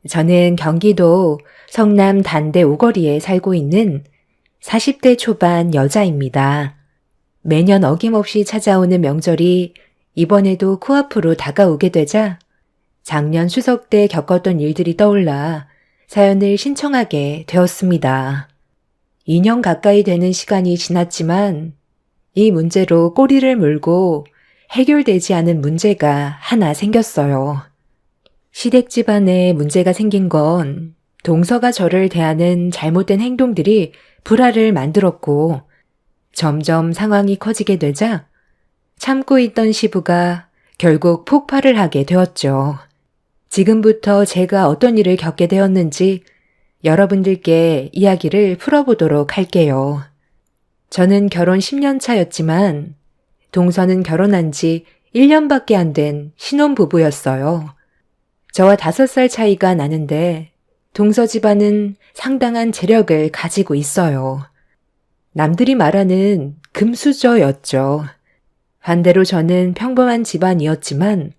저는 경기도 성남 단대 오거리에 살고 있는 40대 초반 여자입니다. 매년 어김없이 찾아오는 명절이 이번에도 코앞으로 다가오게 되자 작년 추석 때 겪었던 일들이 떠올라 사연을 신청하게 되었습니다. 2년 가까이 되는 시간이 지났지만 이 문제로 꼬리를 물고 해결되지 않은 문제가 하나 생겼어요. 시댁 집안에 문제가 생긴 건 동서가 저를 대하는 잘못된 행동들이 불화를 만들었고 점점 상황이 커지게 되자 참고 있던 시부가 결국 폭발을 하게 되었죠. 지금부터 제가 어떤 일을 겪게 되었는지 여러분들께 이야기를 풀어보도록 할게요. 저는 결혼 10년 차였지만 동서는 결혼한 지 1년밖에 안 된 신혼부부였어요. 저와 5살 차이가 나는데 동서 집안은 상당한 재력을 가지고 있어요. 남들이 말하는 금수저였죠. 반대로 저는 평범한 집안이었지만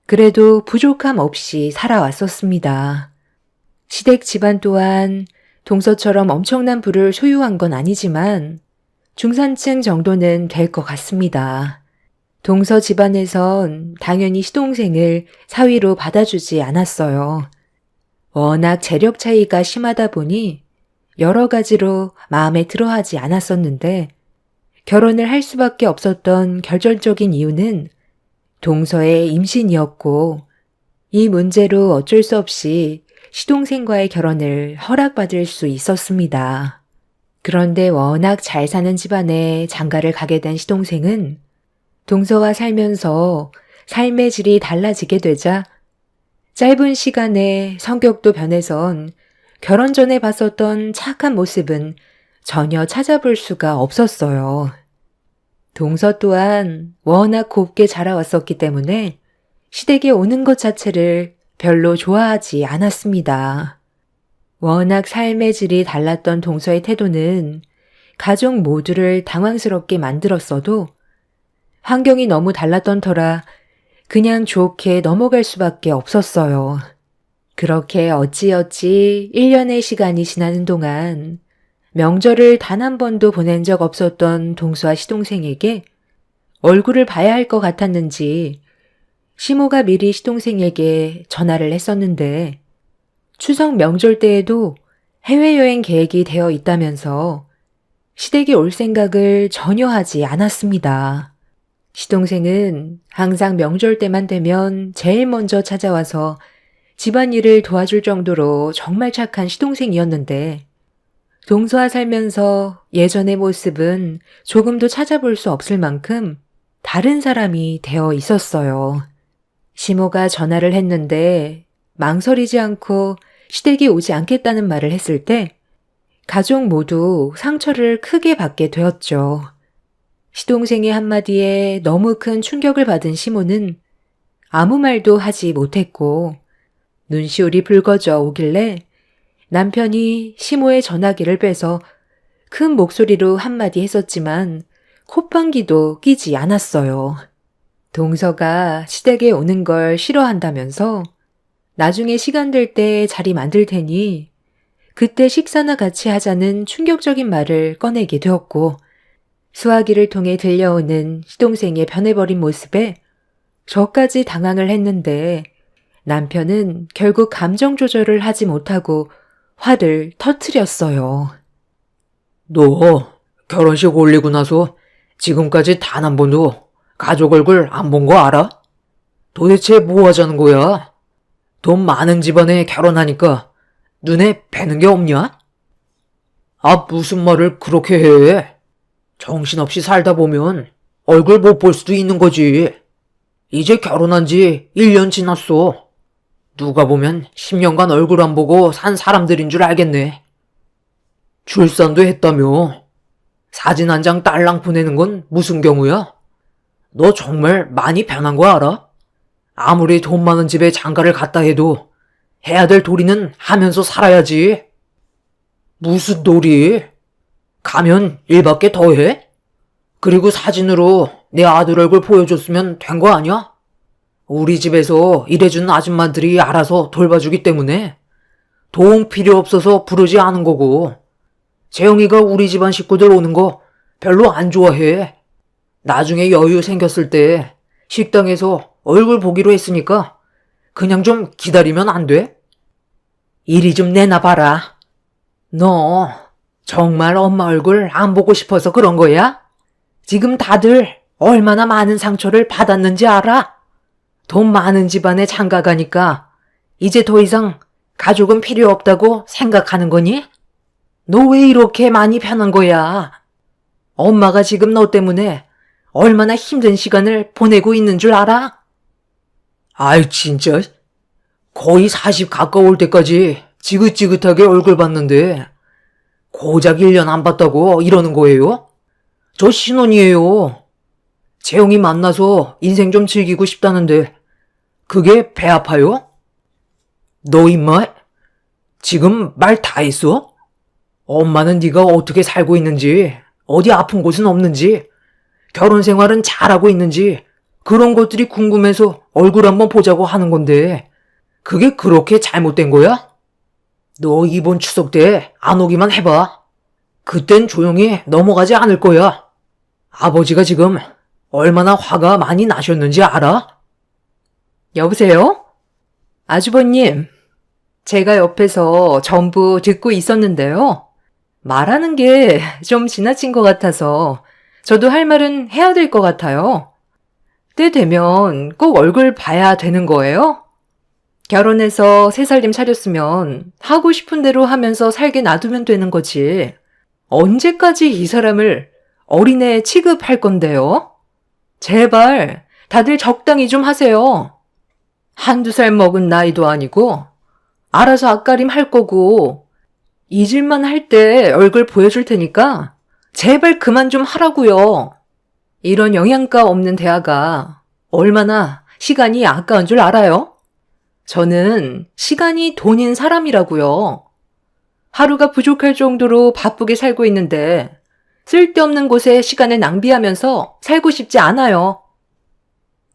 그래도 부족함 없이 살아왔었습니다. 시댁 집안 또한 동서처럼 엄청난 부를 소유한 건 아니지만 중산층 정도는 될 것 같습니다. 동서 집안에선 당연히 시동생을 사위로 받아주지 않았어요. 워낙 재력 차이가 심하다 보니 여러 가지로 마음에 들어하지 않았었는데 결혼을 할 수밖에 없었던 결정적인 이유는 동서의 임신이었고 이 문제로 어쩔 수 없이 시동생과의 결혼을 허락받을 수 있었습니다. 그런데 워낙 잘 사는 집안에 장가를 가게 된 시동생은 동서와 살면서 삶의 질이 달라지게 되자 짧은 시간에 성격도 변해선 결혼 전에 봤었던 착한 모습은 전혀 찾아볼 수가 없었어요. 동서 또한 워낙 곱게 자라왔었기 때문에 시댁에 오는 것 자체를 별로 좋아하지 않았습니다. 워낙 삶의 질이 달랐던 동서의 태도는 가족 모두를 당황스럽게 만들었어도 환경이 너무 달랐던 터라 그냥 좋게 넘어갈 수밖에 없었어요. 그렇게 어찌어찌 1년의 시간이 지나는 동안 명절을 단 한 번도 보낸 적 없었던 동서와 시동생에게 얼굴을 봐야 할 것 같았는지 시모가 미리 시동생에게 전화를 했었는데 추석 명절 때에도 해외여행 계획이 되어 있다면서 시댁에 올 생각을 전혀 하지 않았습니다. 시동생은 항상 명절 때만 되면 제일 먼저 찾아와서 집안일을 도와줄 정도로 정말 착한 시동생이었는데 동서와 살면서 예전의 모습은 조금도 찾아볼 수 없을 만큼 다른 사람이 되어 있었어요. 시모가 전화를 했는데 망설이지 않고 시댁에 오지 않겠다는 말을 했을 때 가족 모두 상처를 크게 받게 되었죠. 시동생의 한마디에 너무 큰 충격을 받은 시모는 아무 말도 하지 못했고 눈시울이 붉어져 오길래 남편이 시모의 전화기를 빼서 큰 목소리로 한마디 했었지만 콧방귀도 끼지 않았어요. 동서가 시댁에 오는 걸 싫어한다면서 나중에 시간 될 때 자리 만들 테니 그때 식사나 같이 하자는 충격적인 말을 꺼내게 되었고 수화기를 통해 들려오는 시동생의 변해버린 모습에 저까지 당황을 했는데 남편은 결국 감정 조절을 하지 못하고 화를 터뜨렸어요. 너 결혼식 올리고 나서 지금까지 단 한 번도 가족 얼굴 안 본 거 알아? 도대체 뭐 하자는 거야? 돈 많은 집안에 결혼하니까 눈에 뵈는 게 없냐? 아, 무슨 말을 그렇게 해? 정신없이 살다 보면 얼굴 못 볼 수도 있는 거지. 이제 결혼한 지 1년 지났어. 누가 보면 10년간 얼굴 안 보고 산 사람들인 줄 알겠네. 출산도 했다며. 사진 한 장 딸랑 보내는 건 무슨 경우야? 너 정말 많이 변한 거 알아? 아무리 돈 많은 집에 장가를 갔다 해도 해야 될 도리는 하면서 살아야지. 무슨 도리? 가면 일밖에 더 해? 그리고 사진으로 내 아들 얼굴 보여줬으면 된 거 아니야? 우리 집에서 일해주는 아줌마들이 알아서 돌봐주기 때문에 도움 필요 없어서 부르지 않은 거고, 재영이가 우리 집안 식구들 오는 거 별로 안 좋아해. 나중에 여유 생겼을 때 식당에서 얼굴 보기로 했으니까 그냥 좀 기다리면 안 돼? 이리 좀 내놔봐라. 너 정말 엄마 얼굴 안 보고 싶어서 그런 거야? 지금 다들 얼마나 많은 상처를 받았는지 알아? 돈 많은 집안에 장가 가니까 이제 더 이상 가족은 필요 없다고 생각하는 거니? 너 왜 이렇게 많이 변한 거야? 엄마가 지금 너 때문에 얼마나 힘든 시간을 보내고 있는 줄 알아? 아이, 진짜. 거의 40 가까울 때까지 지긋지긋하게 얼굴 봤는데 고작 1년 안 봤다고 이러는 거예요? 저 신혼이에요. 재영이 만나서 인생 좀 즐기고 싶다는데 그게 배 아파요? 너 임마 지금 말 다 했어? 엄마는 네가 어떻게 살고 있는지, 어디 아픈 곳은 없는지, 결혼 생활은 잘하고 있는지 그런 것들이 궁금해서 얼굴 한번 보자고 하는 건데 그게 그렇게 잘못된 거야? 너 이번 추석 때 안 오기만 해봐. 그땐 조용히 넘어가지 않을 거야. 아버지가 지금 얼마나 화가 많이 나셨는지 알아? 여보세요? 아주버님, 제가 옆에서 전부 듣고 있었는데요. 말하는 게 좀 지나친 것 같아서 저도 할 말은 해야 될 것 같아요. 때 되면 꼭 얼굴 봐야 되는 거예요? 결혼해서 새 살림 차렸으면 하고 싶은 대로 하면서 살게 놔두면 되는 거지. 언제까지 이 사람을 어린애 취급할 건데요? 제발 다들 적당히 좀 하세요. 한두 살 먹은 나이도 아니고 알아서 앞가림 할 거고 잊을만 할 때 얼굴 보여줄 테니까 제발 그만 좀 하라고요. 이런 영양가 없는 대화가 얼마나 시간이 아까운 줄 알아요? 저는 시간이 돈인 사람이라고요. 하루가 부족할 정도로 바쁘게 살고 있는데 쓸데없는 곳에 시간을 낭비하면서 살고 싶지 않아요.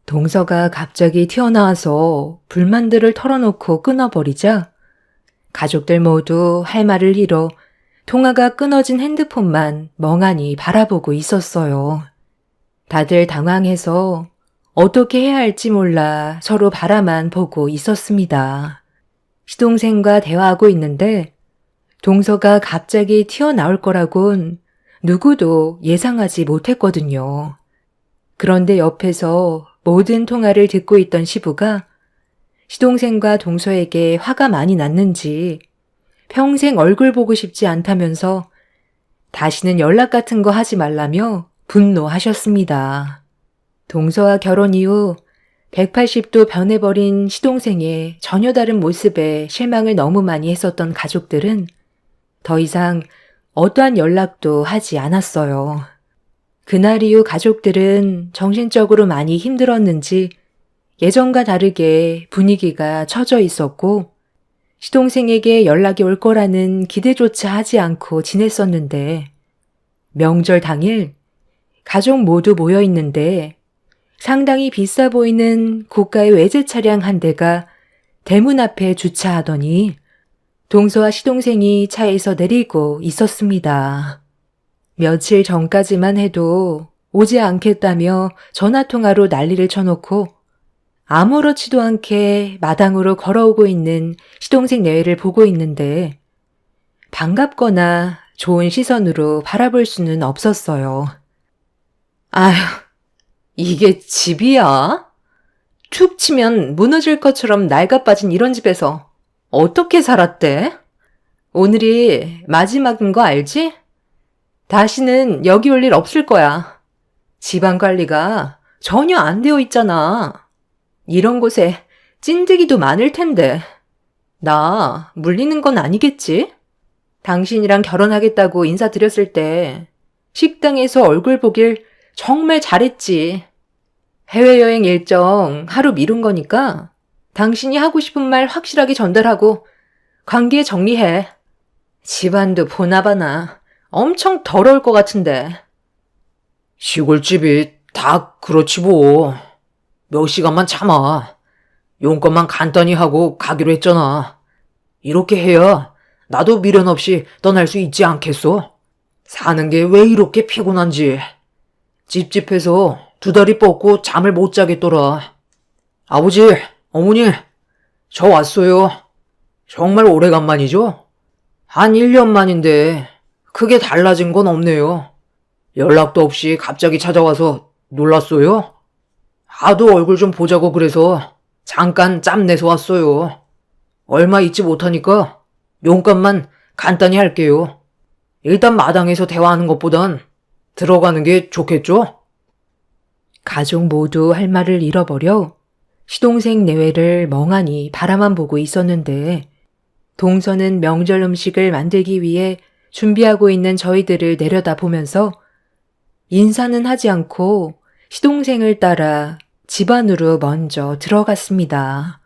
동서가 갑자기 튀어나와서 불만들을 털어놓고 끊어버리자 가족들 모두 할 말을 잃어 통화가 끊어진 핸드폰만 멍하니 바라보고 있었어요. 다들 당황해서 어떻게 해야 할지 몰라 서로 바라만 보고 있었습니다. 시동생과 대화하고 있는데 동서가 갑자기 튀어나올 거라곤 누구도 예상하지 못했거든요. 그런데 옆에서 모든 통화를 듣고 있던 시부가 시동생과 동서에게 화가 많이 났는지 평생 얼굴 보고 싶지 않다면서 다시는 연락 같은 거 하지 말라며 분노하셨습니다. 동서와 결혼 이후 180도 변해버린 시동생의 전혀 다른 모습에 실망을 너무 많이 했었던 가족들은 더 이상 어떠한 연락도 하지 않았어요. 그날 이후 가족들은 정신적으로 많이 힘들었는지 예전과 다르게 분위기가 처져 있었고 시동생에게 연락이 올 거라는 기대조차 하지 않고 지냈었는데 명절 당일 가족 모두 모여 있는데 상당히 비싸 보이는 고가의 외제 차량 한 대가 대문 앞에 주차하더니 동서와 시동생이 차에서 내리고 있었습니다. 며칠 전까지만 해도 오지 않겠다며 전화통화로 난리를 쳐놓고 아무렇지도 않게 마당으로 걸어오고 있는 시동생 내외를 보고 있는데 반갑거나 좋은 시선으로 바라볼 수는 없었어요. 아휴, 이게 집이야? 툭 치면 무너질 것처럼 낡아 빠진 이런 집에서 어떻게 살았대? 오늘이 마지막인 거 알지? 다시는 여기 올 일 없을 거야. 집안 관리가 전혀 안 되어 있잖아. 이런 곳에 찐득이도 많을 텐데. 나 물리는 건 아니겠지? 당신이랑 결혼하겠다고 인사드렸을 때 식당에서 얼굴 보길 정말 잘했지. 해외여행 일정 하루 미룬 거니까 당신이 하고 싶은 말 확실하게 전달하고 관계 정리해. 집안도 보나봐나 엄청 더러울 것 같은데. 시골집이 다 그렇지 뭐. 몇 시간만 참아. 용건만 간단히 하고 가기로 했잖아. 이렇게 해야 나도 미련 없이 떠날 수 있지 않겠소? 사는 게 왜 이렇게 피곤한지. 찝찝해서 두 다리 뻗고 잠을 못 자겠더라. 아버지, 어머니, 저 왔어요. 정말 오래간만이죠? 한 1년 만인데 크게 달라진 건 없네요. 연락도 없이 갑자기 찾아와서 놀랐어요. 하도 얼굴 좀 보자고 그래서 잠깐 짬내서 왔어요. 얼마 있지 못하니까 용건만 간단히 할게요. 일단 마당에서 대화하는 것보단 들어가는 게 좋겠죠? 가족 모두 할 말을 잃어버려 시동생 내외를 멍하니 바라만 보고 있었는데 동서는 명절 음식을 만들기 위해 준비하고 있는 저희들을 내려다보면서 인사는 하지 않고 시동생을 따라 집 안으로 먼저 들어갔습니다.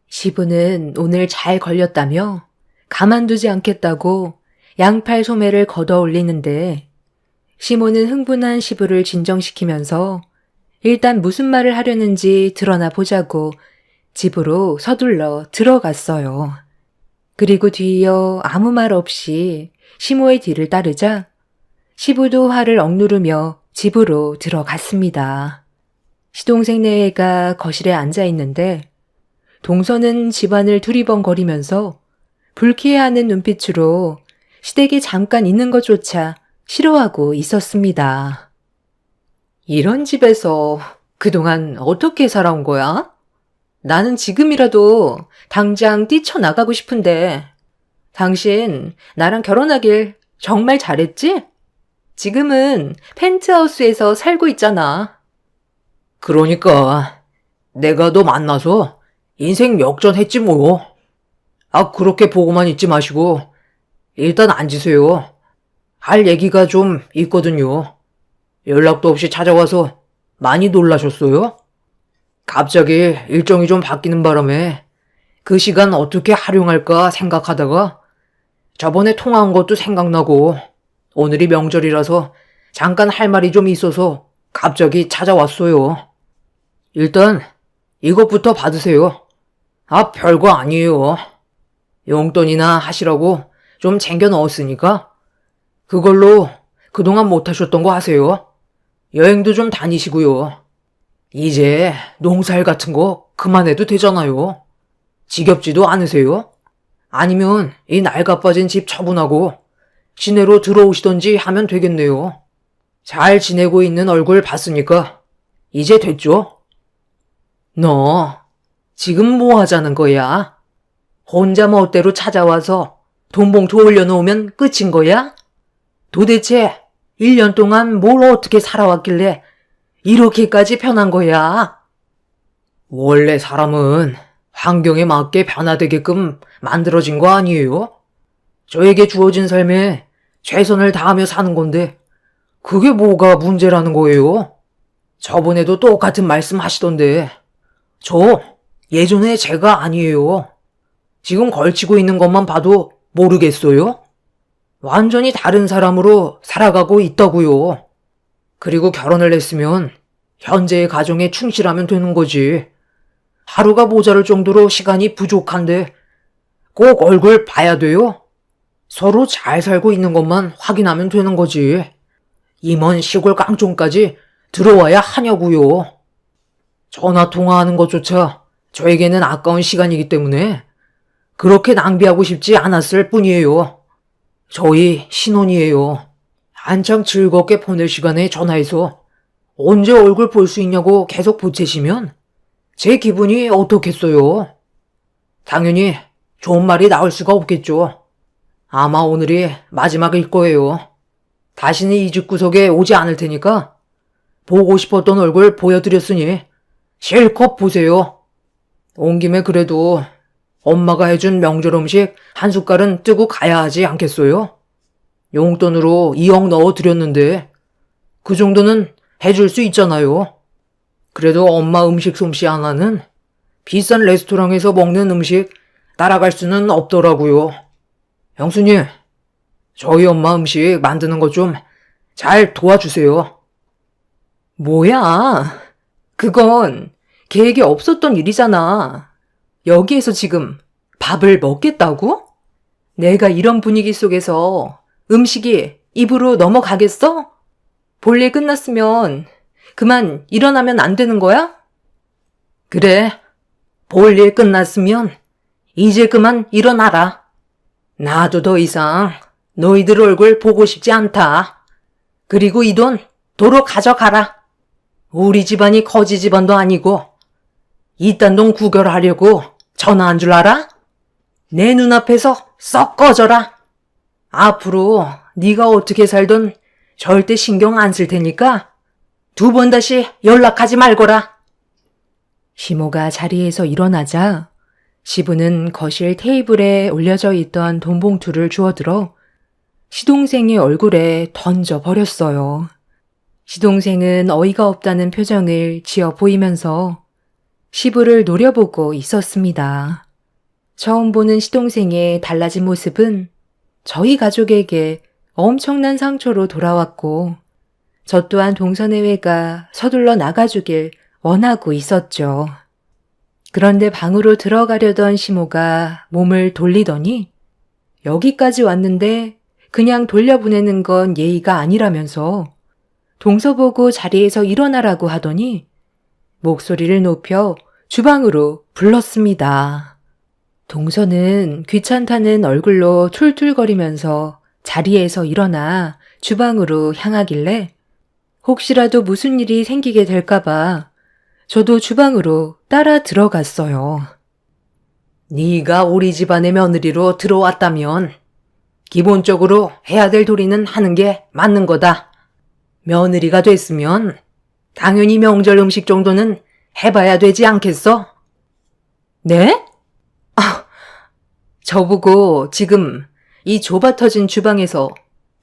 시부는 오늘 잘 걸렸다며 가만두지 않겠다고 양팔 소매를 걷어 올리는데 시모는 흥분한 시부를 진정시키면서 일단 무슨 말을 하려는지 드러나 보자고 집으로 서둘러 들어갔어요. 그리고 뒤이어 아무 말 없이 시모의 뒤를 따르자 시부도 화를 억누르며 집으로 들어갔습니다. 시동생 내외가 거실에 앉아 있는데 동서는 집안을 두리번거리면서 불쾌해하는 눈빛으로 시댁에 잠깐 있는 것조차 싫어하고 있었습니다. 이런 집에서 그동안 어떻게 살아온 거야? 나는 지금이라도 당장 뛰쳐나가고 싶은데 당신 나랑 결혼하길 정말 잘했지? 지금은 펜트하우스에서 살고 있잖아. 그러니까 내가 너 만나서 인생 역전했지 뭐. 그렇게 보고만 있지 마시고 일단 앉으세요. 할 얘기가 좀 있거든요. 연락도 없이 찾아와서 많이 놀라셨어요? 갑자기 일정이 좀 바뀌는 바람에 그 시간 어떻게 활용할까 생각하다가 저번에 통화한 것도 생각나고 오늘이 명절이라서 잠깐 할 말이 좀 있어서 갑자기 찾아왔어요. 일단 이것부터 받으세요. 별거 아니에요. 용돈이나 하시라고 좀 챙겨 넣었으니까 그걸로 그동안 못하셨던 거 하세요. 여행도 좀 다니시고요. 이제 농사일 같은 거 그만해도 되잖아요. 지겹지도 않으세요? 아니면 이 낡아빠진 집 처분하고 시내로 들어오시던지 하면 되겠네요. 잘 지내고 있는 얼굴 봤으니까 이제 됐죠? 너 지금 뭐 하자는 거야? 혼자 멋대로 찾아와서 돈 봉투 올려놓으면 끝인 거야? 도대체 1년 동안 뭘 어떻게 살아왔길래 이렇게까지 변한 거야? 원래 사람은 환경에 맞게 변화되게끔 만들어진 거 아니에요? 저에게 주어진 삶에 최선을 다하며 사는 건데 그게 뭐가 문제라는 거예요? 저번에도 똑같은 말씀 하시던데 저 예전에 제가 아니에요. 지금 걸치고 있는 것만 봐도 모르겠어요? 완전히 다른 사람으로 살아가고 있다고요. 그리고 결혼을 했으면 현재의 가정에 충실하면 되는 거지. 하루가 모자랄 정도로 시간이 부족한데 꼭 얼굴 봐야 돼요? 서로 잘 살고 있는 것만 확인하면 되는 거지. 이 먼 시골 깡촌까지 들어와야 하냐고요. 전화 통화하는 것조차 저에게는 아까운 시간이기 때문에 그렇게 낭비하고 싶지 않았을 뿐이에요. 저희 신혼이에요. 한창 즐겁게 보낼 시간에 전화해서 언제 얼굴 볼 수 있냐고 계속 보채시면 제 기분이 어떻겠어요? 당연히 좋은 말이 나올 수가 없겠죠. 아마 오늘이 마지막일 거예요. 다시는 이 집구석에 오지 않을 테니까 보고 싶었던 얼굴 보여드렸으니 실컷 보세요. 온 김에 그래도 엄마가 해준 명절 음식 한 숟갈은 뜨고 가야 하지 않겠어요? 용돈으로 2억 넣어드렸는데 그 정도는 해줄 수 있잖아요. 그래도 엄마 음식 솜씨 하나는 비싼 레스토랑에서 먹는 음식 따라갈 수는 없더라고요. 형수님, 저희 엄마 음식 만드는 것 좀 잘 도와주세요. 뭐야? 그건 계획에 없었던 일이잖아. 여기에서 지금 밥을 먹겠다고? 내가 이런 분위기 속에서 음식이 입으로 넘어가겠어? 볼일 끝났으면 그만 일어나면 안 되는 거야? 그래. 볼일 끝났으면 이제 그만 일어나라. 나도 더 이상 너희들 얼굴 보고 싶지 않다. 그리고 이 돈 도로 가져가라. 우리 집안이 거지 집안도 아니고 이딴 돈 구걸하려고 전화한 줄 알아? 내 눈앞에서 썩 꺼져라. 앞으로 네가 어떻게 살든 절대 신경 안 쓸 테니까 2번 다시 연락하지 말거라. 시모가 자리에서 일어나자 시부는 거실 테이블에 올려져 있던 돈 봉투를 주워들어 시동생의 얼굴에 던져버렸어요. 시동생은 어이가 없다는 표정을 지어 보이면서 시부를 노려보고 있었습니다. 처음 보는 시동생의 달라진 모습은 저희 가족에게 엄청난 상처로 돌아왔고 저 또한 동서내외가 서둘러 나가주길 원하고 있었죠. 그런데 방으로 들어가려던 시모가 몸을 돌리더니 여기까지 왔는데 그냥 돌려보내는 건 예의가 아니라면서 동서 보고 자리에서 일어나라고 하더니 목소리를 높여 주방으로 불렀습니다. 동서는 귀찮다는 얼굴로 툴툴거리면서 자리에서 일어나 주방으로 향하길래 혹시라도 무슨 일이 생기게 될까봐 저도 주방으로 따라 들어갔어요. 네가 우리 집안의 며느리로 들어왔다면 기본적으로 해야 될 도리는 하는 게 맞는 거다. 며느리가 됐으면 당연히 명절 음식 정도는 해봐야 되지 않겠어? 네? 저보고 지금 이 좁아터진 주방에서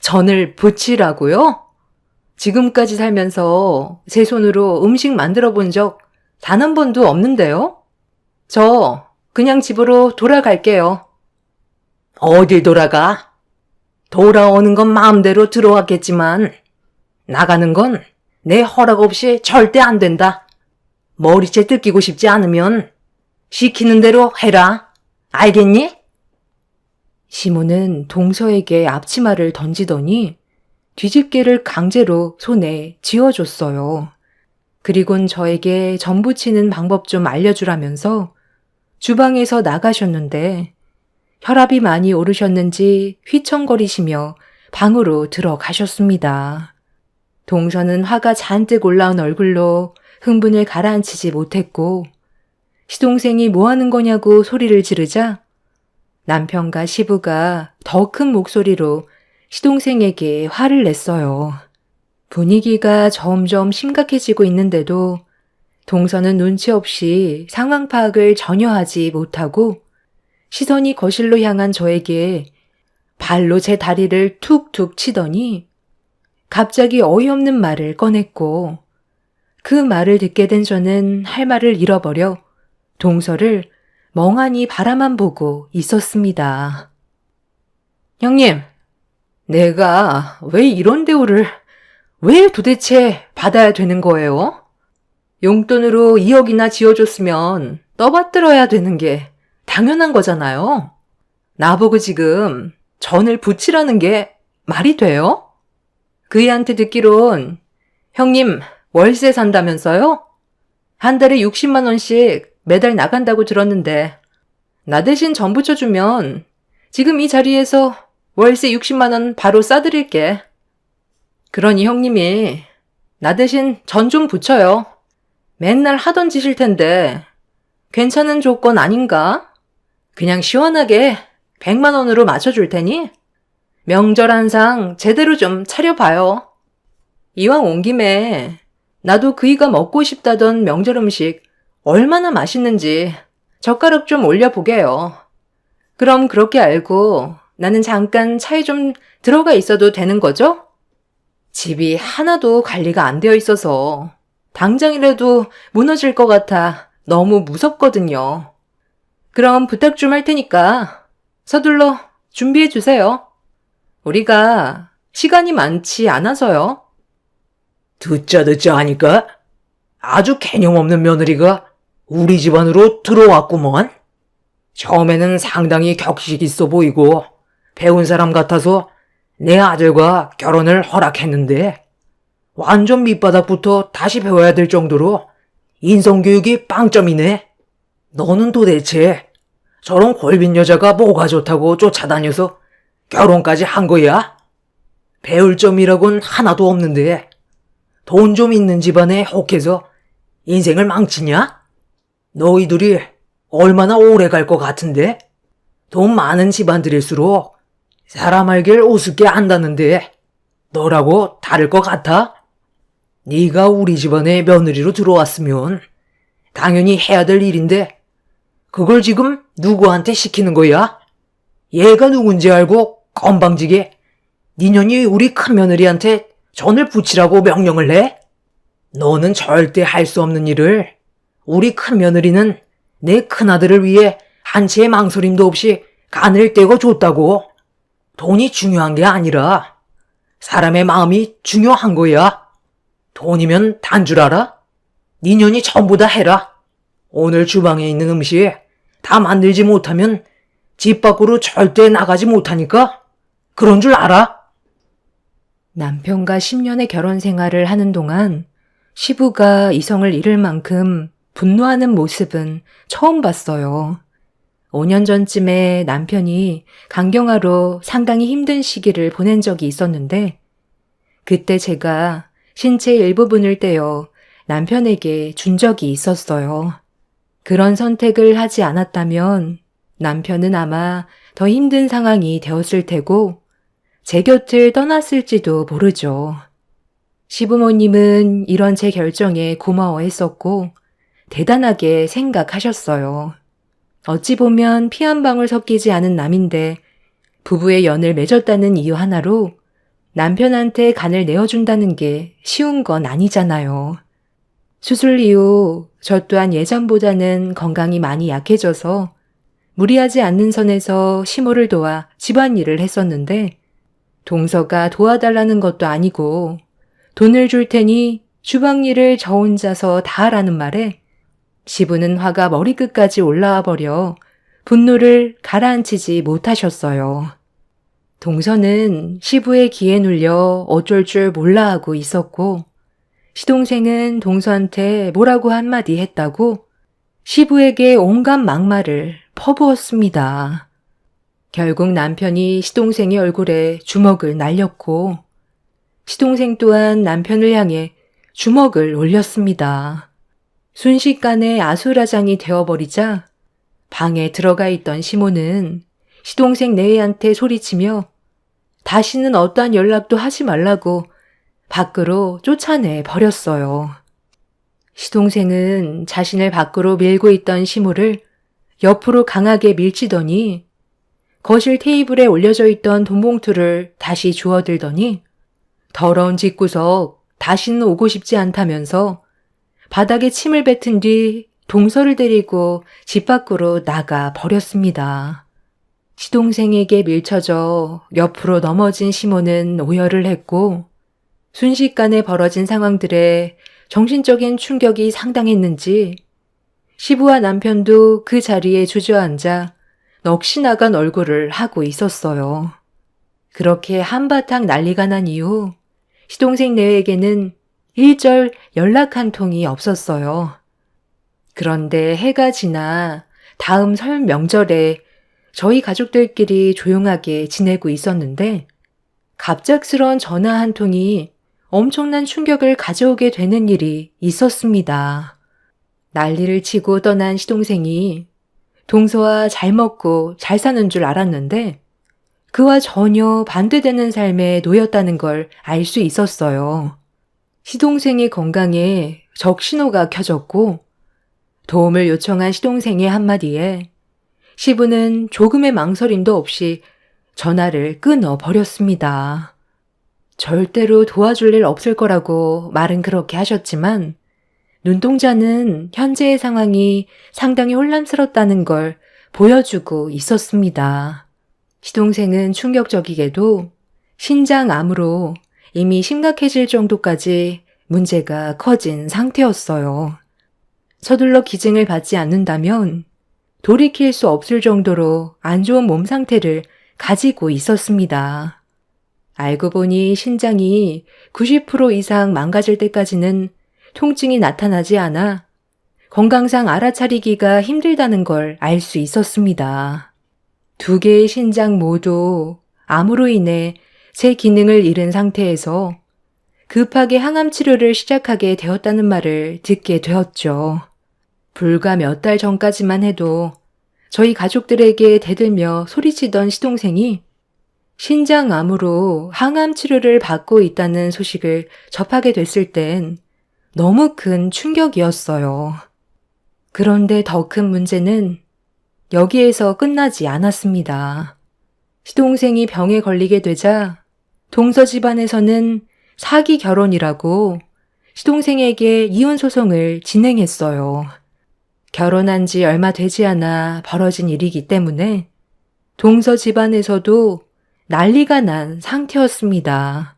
전을 부치라고요? 지금까지 살면서 제 손으로 음식 만들어 본 적 단 한 번도 없는데요? 저 그냥 집으로 돌아갈게요. 어딜 돌아가? 돌아오는 건 마음대로 들어왔겠지만 나가는 건 내 허락 없이 절대 안 된다. 머리채 뜯기고 싶지 않으면 시키는 대로 해라. 알겠니? 시모는 동서에게 앞치마를 던지더니 뒤집개를 강제로 손에 쥐어줬어요. 그리곤 저에게 전 부치는 방법 좀 알려주라면서 주방에서 나가셨는데 혈압이 많이 오르셨는지 휘청거리시며 방으로 들어가셨습니다. 동서는 화가 잔뜩 올라온 얼굴로 흥분을 가라앉히지 못했고 시동생이 뭐 하는 거냐고 소리를 지르자 남편과 시부가 더 큰 목소리로 시동생에게 화를 냈어요. 분위기가 점점 심각해지고 있는데도 동서는 눈치 없이 상황 파악을 전혀 하지 못하고 시선이 거실로 향한 저에게 발로 제 다리를 툭툭 치더니 갑자기 어이없는 말을 꺼냈고 그 말을 듣게 된 저는 할 말을 잃어버려 동서를 멍하니 바라만 보고 있었습니다. 형님, 내가 왜 이런 대우를 왜 도대체 받아야 되는 거예요? 용돈으로 2억이나 지어줬으면 떠받들어야 되는 게 당연한 거잖아요. 나보고 지금 전을 부치라는 게 말이 돼요? 그이한테 듣기론 형님 월세 산다면서요? 한 달에 60만 원씩 매달 나간다고 들었는데 나 대신 전 붙여주면 지금 이 자리에서 월세 60만 원 바로 싸드릴게. 그러니 형님이 나 대신 전 좀 붙여요. 맨날 하던 짓일 텐데 괜찮은 조건 아닌가? 그냥 시원하게 100만 원으로 맞춰줄 테니 명절 한상 제대로 좀 차려봐요. 이왕 온 김에 나도 그이가 먹고 싶다던 명절 음식 얼마나 맛있는지 젓가락 좀 올려보게요. 그럼 그렇게 알고 나는 잠깐 차에 좀 들어가 있어도 되는 거죠? 집이 하나도 관리가 안 되어 있어서 당장이라도 무너질 것 같아 너무 무섭거든요. 그럼 부탁 좀 할 테니까 서둘러 준비해 주세요. 우리가 시간이 많지 않아서요. 듣자 하니까 아주 개념 없는 며느리가 우리 집안으로 들어왔구먼. 처음에는 상당히 격식 있어 보이고 배운 사람 같아서 내 아들과 결혼을 허락했는데 완전 밑바닥부터 다시 배워야 될 정도로 인성교육이 빵점이네. 너는 도대체 저런 골빈 여자가 뭐가 좋다고 쫓아다녀서 결혼까지 한 거야? 배울 점이라곤 하나도 없는데 돈 좀 있는 집안에 혹해서 인생을 망치냐? 너희들이 얼마나 오래 갈 것 같은데? 돈 많은 집안들일수록 사람 알길 우습게 안다는데 너라고 다를 것 같아? 네가 우리 집안에 며느리로 들어왔으면 당연히 해야 될 일인데 그걸 지금 누구한테 시키는 거야? 얘가 누군지 알고 건방지게 니년이 우리 큰며느리한테 전을 붙이라고 명령을 해? 너는 절대 할 수 없는 일을 우리 큰며느리는 내 큰아들을 위해 한치의 망설임도 없이 간을 떼고 줬다고. 돈이 중요한 게 아니라 사람의 마음이 중요한 거야. 돈이면 단 줄 알아? 니년이 전부 다 해라. 오늘 주방에 있는 음식 다 만들지 못하면 집 밖으로 절대 나가지 못하니까 그런 줄 알아? 남편과 10년의 결혼 생활을 하는 동안 시부가 이성을 잃을 만큼 분노하는 모습은 처음 봤어요. 5년 전쯤에 남편이 강경화로 상당히 힘든 시기를 보낸 적이 있었는데 그때 제가 신체 일부분을 떼어 남편에게 준 적이 있었어요. 그런 선택을 하지 않았다면 남편은 아마 더 힘든 상황이 되었을 테고 제 곁을 떠났을지도 모르죠. 시부모님은 이런 제 결정에 고마워했었고 대단하게 생각하셨어요. 어찌 보면 피 한 방울 섞이지 않은 남인데 부부의 연을 맺었다는 이유 하나로 남편한테 간을 내어준다는 게 쉬운 건 아니잖아요. 수술 이후 저 또한 예전보다는 건강이 많이 약해져서 무리하지 않는 선에서 시모를 도와 집안일을 했었는데 동서가 도와달라는 것도 아니고 돈을 줄 테니 주방일을 저 혼자서 다 하라는 말에 시부는 화가 머리끝까지 올라와 버려 분노를 가라앉히지 못하셨어요. 동서는 시부의 기에 눌려 어쩔 줄 몰라 하고 있었고 시동생은 동서한테 뭐라고 한마디 했다고 시부에게 온갖 막말을 퍼부었습니다. 결국 남편이 시동생의 얼굴에 주먹을 날렸고 시동생 또한 남편을 향해 주먹을 올렸습니다. 순식간에 아수라장이 되어버리자 방에 들어가 있던 시모는 시동생 내외한테 소리치며 다시는 어떠한 연락도 하지 말라고 밖으로 쫓아내 버렸어요. 시동생은 자신을 밖으로 밀고 있던 시모를 옆으로 강하게 밀치더니 거실 테이블에 올려져 있던 돈봉투를 다시 주워들더니 더러운 집구석 다시는 오고 싶지 않다면서 바닥에 침을 뱉은 뒤 동서를 데리고 집 밖으로 나가 버렸습니다. 시동생에게 밀쳐져 옆으로 넘어진 시모는 오열을 했고 순식간에 벌어진 상황들에 정신적인 충격이 상당했는지 시부와 남편도 그 자리에 주저앉아 넋이 나간 얼굴을 하고 있었어요. 그렇게 한바탕 난리가 난 이후 시동생 내외에게는 일절 연락 한 통이 없었어요. 그런데 해가 지나 다음 설 명절에 저희 가족들끼리 조용하게 지내고 있었는데 갑작스런 전화 한 통이 엄청난 충격을 가져오게 되는 일이 있었습니다. 난리를 치고 떠난 시동생이 동서와 잘 먹고 잘 사는 줄 알았는데 그와 전혀 반대되는 삶에 놓였다는 걸 알 수 있었어요. 시동생의 건강에 적신호가 켜졌고 도움을 요청한 시동생의 한마디에 시부는 조금의 망설임도 없이 전화를 끊어버렸습니다. 절대로 도와줄 일 없을 거라고 말은 그렇게 하셨지만 눈동자는 현재의 상황이 상당히 혼란스럽다는 걸 보여주고 있었습니다. 시동생은 충격적이게도 신장암으로 이미 심각해질 정도까지 문제가 커진 상태였어요. 서둘러 기증을 받지 않는다면 돌이킬 수 없을 정도로 안 좋은 몸 상태를 가지고 있었습니다. 알고 보니 신장이 90% 이상 망가질 때까지는 통증이 나타나지 않아 건강상 알아차리기가 힘들다는 걸 알 수 있었습니다. 두 개의 신장 모두 암으로 인해 제 기능을 잃은 상태에서 급하게 항암 치료를 시작하게 되었다는 말을 듣게 되었죠. 불과 몇 달 전까지만 해도 저희 가족들에게 대들며 소리치던 시동생이 신장암으로 항암 치료를 받고 있다는 소식을 접하게 됐을 땐 너무 큰 충격이었어요. 그런데 더 큰 문제는 여기에서 끝나지 않았습니다. 시동생이 병에 걸리게 되자 동서 집안에서는 사기 결혼이라고 시동생에게 이혼 소송을 진행했어요. 결혼한 지 얼마 되지 않아 벌어진 일이기 때문에 동서 집안에서도 난리가 난 상태였습니다.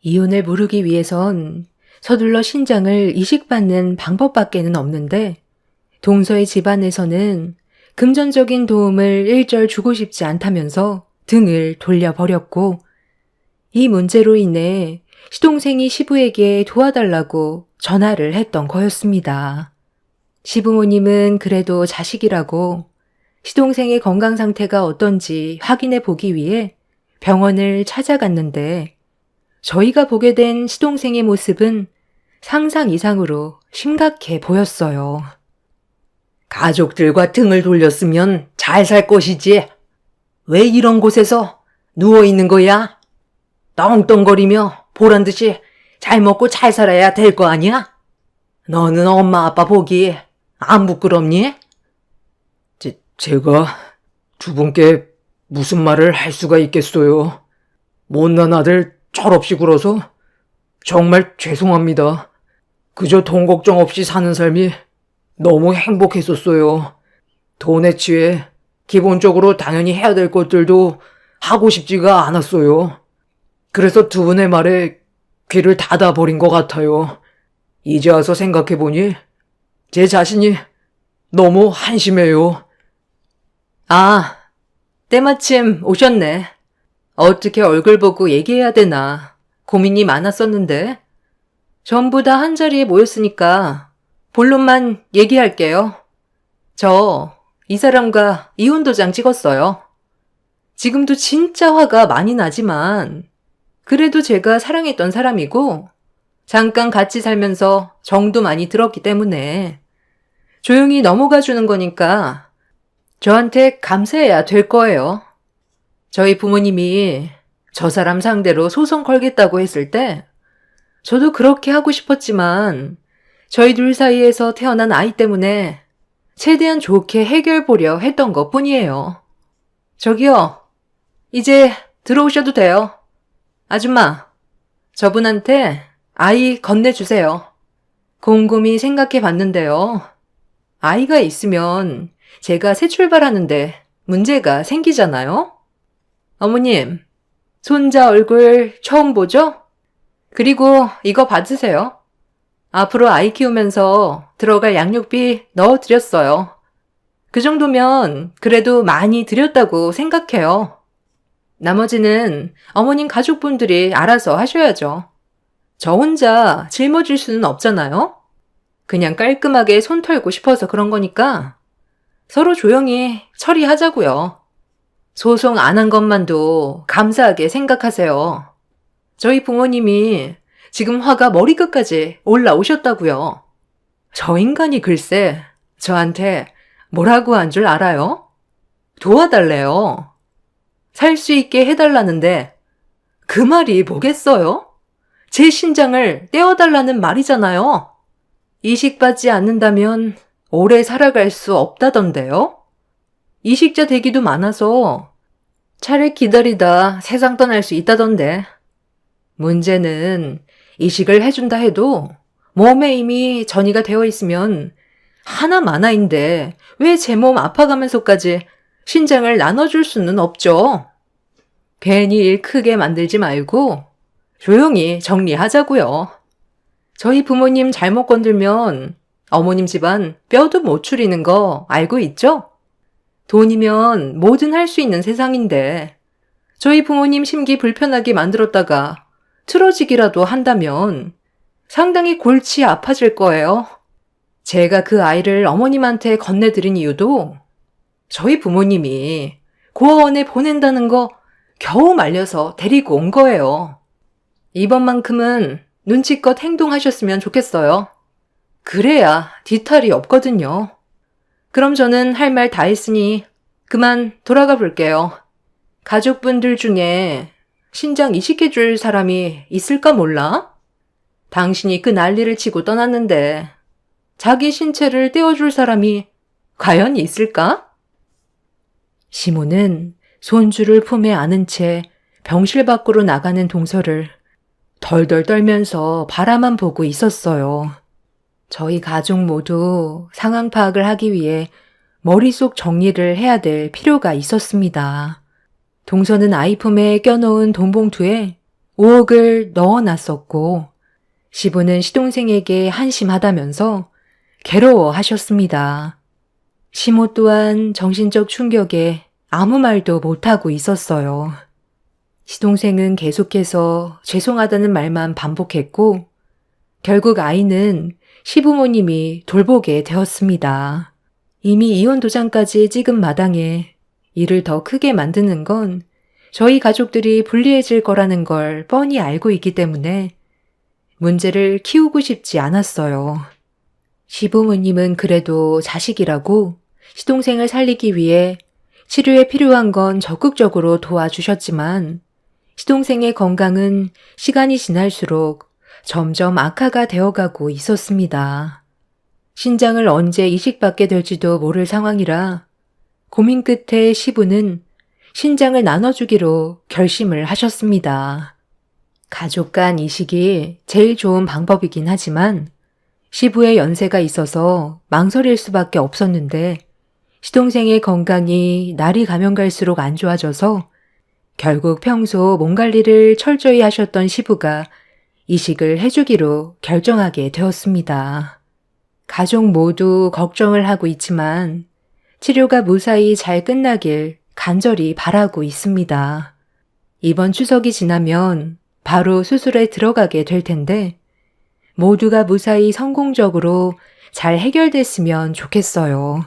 이혼을 무르기 위해선 서둘러 신장을 이식받는 방법밖에는 없는데 동서의 집안에서는 금전적인 도움을 일절 주고 싶지 않다면서 등을 돌려버렸고 이 문제로 인해 시동생이 시부에게 도와달라고 전화를 했던 거였습니다. 시부모님은 그래도 자식이라고 시동생의 건강 상태가 어떤지 확인해 보기 위해 병원을 찾아갔는데 저희가 보게 된 시동생의 모습은 상상 이상으로 심각해 보였어요. 가족들과 등을 돌렸으면 잘 살 것이지. 왜 이런 곳에서 누워있는 거야? 떵떵거리며 보란 듯이 잘 먹고 잘 살아야 될 거 아니야? 너는 엄마 아빠 보기 안 부끄럽니? 제가 두 분께 무슨 말을 할 수가 있겠어요. 못난 아들 철없이 굴어서 정말 죄송합니다. 그저 돈 걱정 없이 사는 삶이 너무 행복했었어요. 돈에 취해 기본적으로 당연히 해야 될 것들도 하고 싶지가 않았어요. 그래서 두 분의 말에 귀를 닫아버린 것 같아요. 이제 와서 생각해보니 제 자신이 너무 한심해요. 아, 때마침 오셨네. 어떻게 얼굴 보고 얘기해야 되나 고민이 많았었는데 전부 다 한자리에 모였으니까 본론만 얘기할게요. 저 이 사람과 이혼 도장 찍었어요. 지금도 진짜 화가 많이 나지만 그래도 제가 사랑했던 사람이고 잠깐 같이 살면서 정도 많이 들었기 때문에 조용히 넘어가 주는 거니까 저한테 감사해야 될 거예요. 저희 부모님이 저 사람 상대로 소송 걸겠다고 했을 때 저도 그렇게 하고 싶었지만 저희 둘 사이에서 태어난 아이 때문에 최대한 좋게 해결 보려 했던 것 뿐이에요. 저기요, 이제 들어오셔도 돼요. 아줌마, 저분한테 아이 건네주세요. 곰곰이 생각해 봤는데요. 아이가 있으면 제가 새 출발하는데 문제가 생기잖아요? 어머님, 손자 얼굴 처음 보죠? 그리고 이거 받으세요. 앞으로 아이 키우면서 들어갈 양육비 넣어드렸어요. 그 정도면 그래도 많이 드렸다고 생각해요. 나머지는 어머님 가족분들이 알아서 하셔야죠. 저 혼자 짊어질 수는 없잖아요? 그냥 깔끔하게 손 털고 싶어서 그런 거니까 서로 조용히 처리하자고요. 소송 안 한 것만도 감사하게 생각하세요. 저희 부모님이 지금 화가 머리끝까지 올라오셨다고요. 저 인간이 글쎄 저한테 뭐라고 한 줄 알아요? 도와달래요. 살 수 있게 해달라는데 그 말이 뭐겠어요? 제 신장을 떼어달라는 말이잖아요. 이식받지 않는다면 오래 살아갈 수 없다던데요? 이식자 대기도 많아서 차례 기다리다 세상 떠날 수 있다던데. 문제는 이식을 해준다 해도 몸에 이미 전이가 되어 있으면 하나마나인데 왜 제 몸 아파가면서까지 신장을 나눠줄 수는 없죠. 괜히 일 크게 만들지 말고 조용히 정리하자고요. 저희 부모님 잘못 건들면 어머님 집안 뼈도 못 추리는 거 알고 있죠? 돈이면 뭐든 할 수 있는 세상인데 저희 부모님 심기 불편하게 만들었다가 틀어지기라도 한다면 상당히 골치 아파질 거예요. 제가 그 아이를 어머님한테 건네드린 이유도 저희 부모님이 고아원에 보낸다는 거 겨우 말려서 데리고 온 거예요. 이번만큼은 눈치껏 행동하셨으면 좋겠어요. 그래야 뒤탈이 없거든요. 그럼 저는 할 말 다 했으니 그만 돌아가 볼게요. 가족분들 중에 신장 이식해줄 사람이 있을까 몰라? 당신이 그 난리를 치고 떠났는데 자기 신체를 떼어줄 사람이 과연 있을까? 시모는 손주를 품에 안은 채 병실 밖으로 나가는 동서를 덜덜 떨면서 바라만 보고 있었어요. 저희 가족 모두 상황 파악을 하기 위해 머릿속 정리를 해야 될 필요가 있었습니다. 동서는 아이 품에 껴놓은 돈봉투에 5억을 넣어놨었고 시부는 시동생에게 한심하다면서 괴로워하셨습니다. 시모 또한 정신적 충격에 아무 말도 못하고 있었어요. 시동생은 계속해서 죄송하다는 말만 반복했고 결국 아이는 시부모님이 돌보게 되었습니다. 이미 이혼 도장까지 찍은 마당에 일을 더 크게 만드는 건 저희 가족들이 불리해질 거라는 걸 뻔히 알고 있기 때문에 문제를 키우고 싶지 않았어요. 시부모님은 그래도 자식이라고 시동생을 살리기 위해 치료에 필요한 건 적극적으로 도와주셨지만 시동생의 건강은 시간이 지날수록 점점 악화가 되어가고 있었습니다. 신장을 언제 이식받게 될지도 모를 상황이라 고민 끝에 시부는 신장을 나눠주기로 결심을 하셨습니다. 가족 간 이식이 제일 좋은 방법이긴 하지만 시부의 연세가 있어서 망설일 수밖에 없었는데 시동생의 건강이 날이 가면 갈수록 안 좋아져서 결국 평소 몸 관리를 철저히 하셨던 시부가 이식을 해주기로 결정하게 되었습니다. 가족 모두 걱정을 하고 있지만 치료가 무사히 잘 끝나길 간절히 바라고 있습니다. 이번 추석이 지나면 바로 수술에 들어가게 될 텐데 모두가 무사히 성공적으로 잘 해결됐으면 좋겠어요.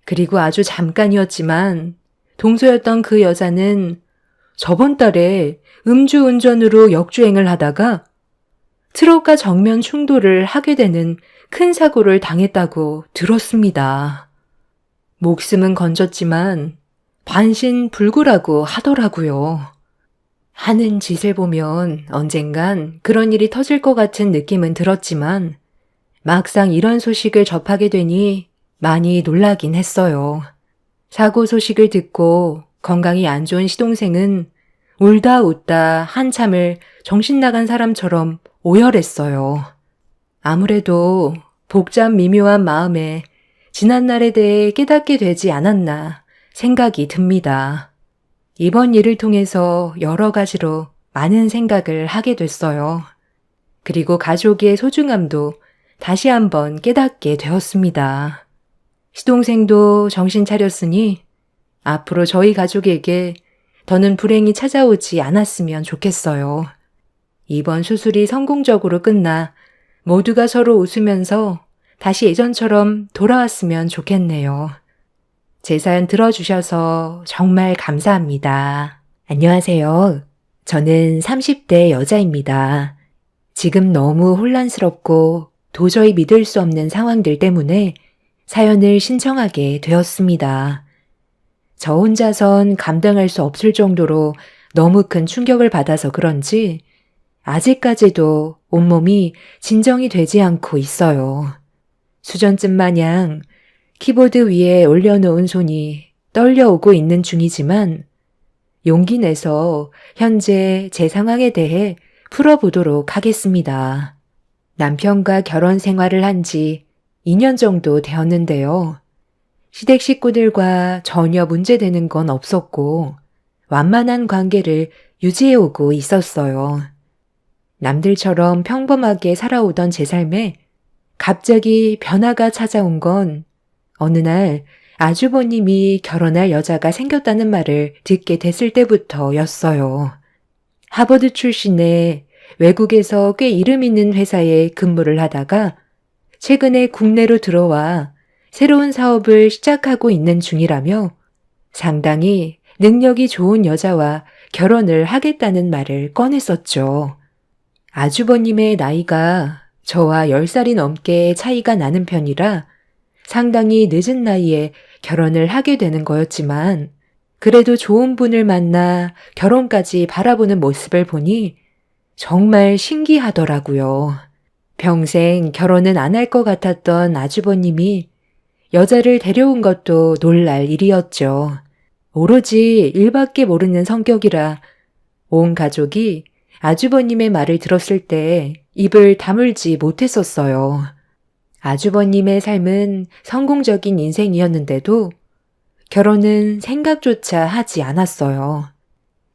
그리고 아주 잠깐이었지만 동서였던 그 여자는 저번 달에 음주운전으로 역주행을 하다가 트럭과 정면 충돌을 하게 되는 큰 사고를 당했다고 들었습니다. 목숨은 건졌지만 반신불구라고 하더라고요. 하는 짓을 보면 언젠간 그런 일이 터질 것 같은 느낌은 들었지만 막상 이런 소식을 접하게 되니 많이 놀라긴 했어요. 사고 소식을 듣고 건강이 안 좋은 시동생은 울다 웃다 한참을 정신 나간 사람처럼 오열했어요. 아무래도 복잡 미묘한 마음에 지난날에 대해 깨닫게 되지 않았나 생각이 듭니다. 이번 일을 통해서 여러 가지로 많은 생각을 하게 됐어요. 그리고 가족의 소중함도 다시 한번 깨닫게 되었습니다. 시동생도 정신 차렸으니 앞으로 저희 가족에게 더는 불행이 찾아오지 않았으면 좋겠어요. 이번 수술이 성공적으로 끝나 모두가 서로 웃으면서 다시 예전처럼 돌아왔으면 좋겠네요. 제 사연 들어주셔서 정말 감사합니다. 안녕하세요. 저는 30대 여자입니다. 지금 너무 혼란스럽고 도저히 믿을 수 없는 상황들 때문에 사연을 신청하게 되었습니다. 저 혼자선 감당할 수 없을 정도로 너무 큰 충격을 받아서 그런지 아직까지도 온몸이 진정이 되지 않고 있어요. 수전증 마냥 키보드 위에 올려놓은 손이 떨려오고 있는 중이지만 용기 내서 현재 제 상황에 대해 풀어보도록 하겠습니다. 남편과 결혼 생활을 한 지 2년 정도 되었는데요. 시댁 식구들과 전혀 문제되는 건 없었고 완만한 관계를 유지해오고 있었어요. 남들처럼 평범하게 살아오던 제 삶에 갑자기 변화가 찾아온 건 어느 날 아주버님이 결혼할 여자가 생겼다는 말을 듣게 됐을 때부터였어요. 하버드 출신의 외국에서 꽤 이름 있는 회사에 근무를 하다가 최근에 국내로 들어와 새로운 사업을 시작하고 있는 중이라며 상당히 능력이 좋은 여자와 결혼을 하겠다는 말을 꺼냈었죠. 아주버님의 나이가 저와 10살이 넘게 차이가 나는 편이라 상당히 늦은 나이에 결혼을 하게 되는 거였지만 그래도 좋은 분을 만나 결혼까지 바라보는 모습을 보니 정말 신기하더라고요. 평생 결혼은 안 할 것 같았던 아주버님이 여자를 데려온 것도 놀랄 일이었죠. 오로지 일밖에 모르는 성격이라 온 가족이 아주버님의 말을 들었을 때 입을 다물지 못했었어요. 아주버님의 삶은 성공적인 인생이었는데도 결혼은 생각조차 하지 않았어요.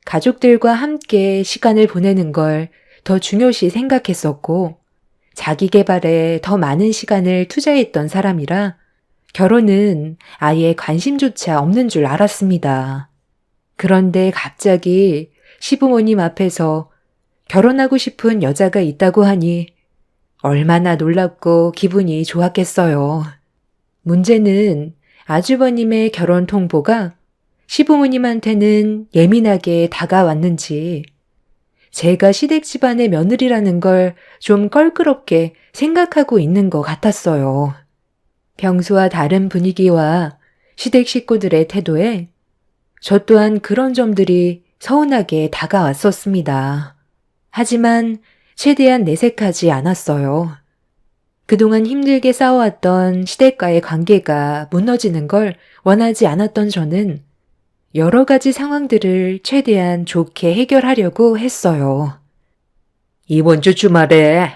가족들과 함께 시간을 보내는 걸 더 중요시 생각했었고 자기 개발에 더 많은 시간을 투자했던 사람이라 결혼은 아예 관심조차 없는 줄 알았습니다. 그런데 갑자기 시부모님 앞에서 결혼하고 싶은 여자가 있다고 하니 얼마나 놀랍고 기분이 좋았겠어요. 문제는 아주버님의 결혼 통보가 시부모님한테는 예민하게 다가왔는지 제가 시댁 집안의 며느리라는 걸 좀 껄끄럽게 생각하고 있는 것 같았어요. 평소와 다른 분위기와 시댁 식구들의 태도에 저 또한 그런 점들이 서운하게 다가왔었습니다. 하지만 최대한 내색하지 않았어요. 그동안 힘들게 쌓아왔던 시댁과의 관계가 무너지는 걸 원하지 않았던 저는 여러 가지 상황들을 최대한 좋게 해결하려고 했어요. 이번 주 주말에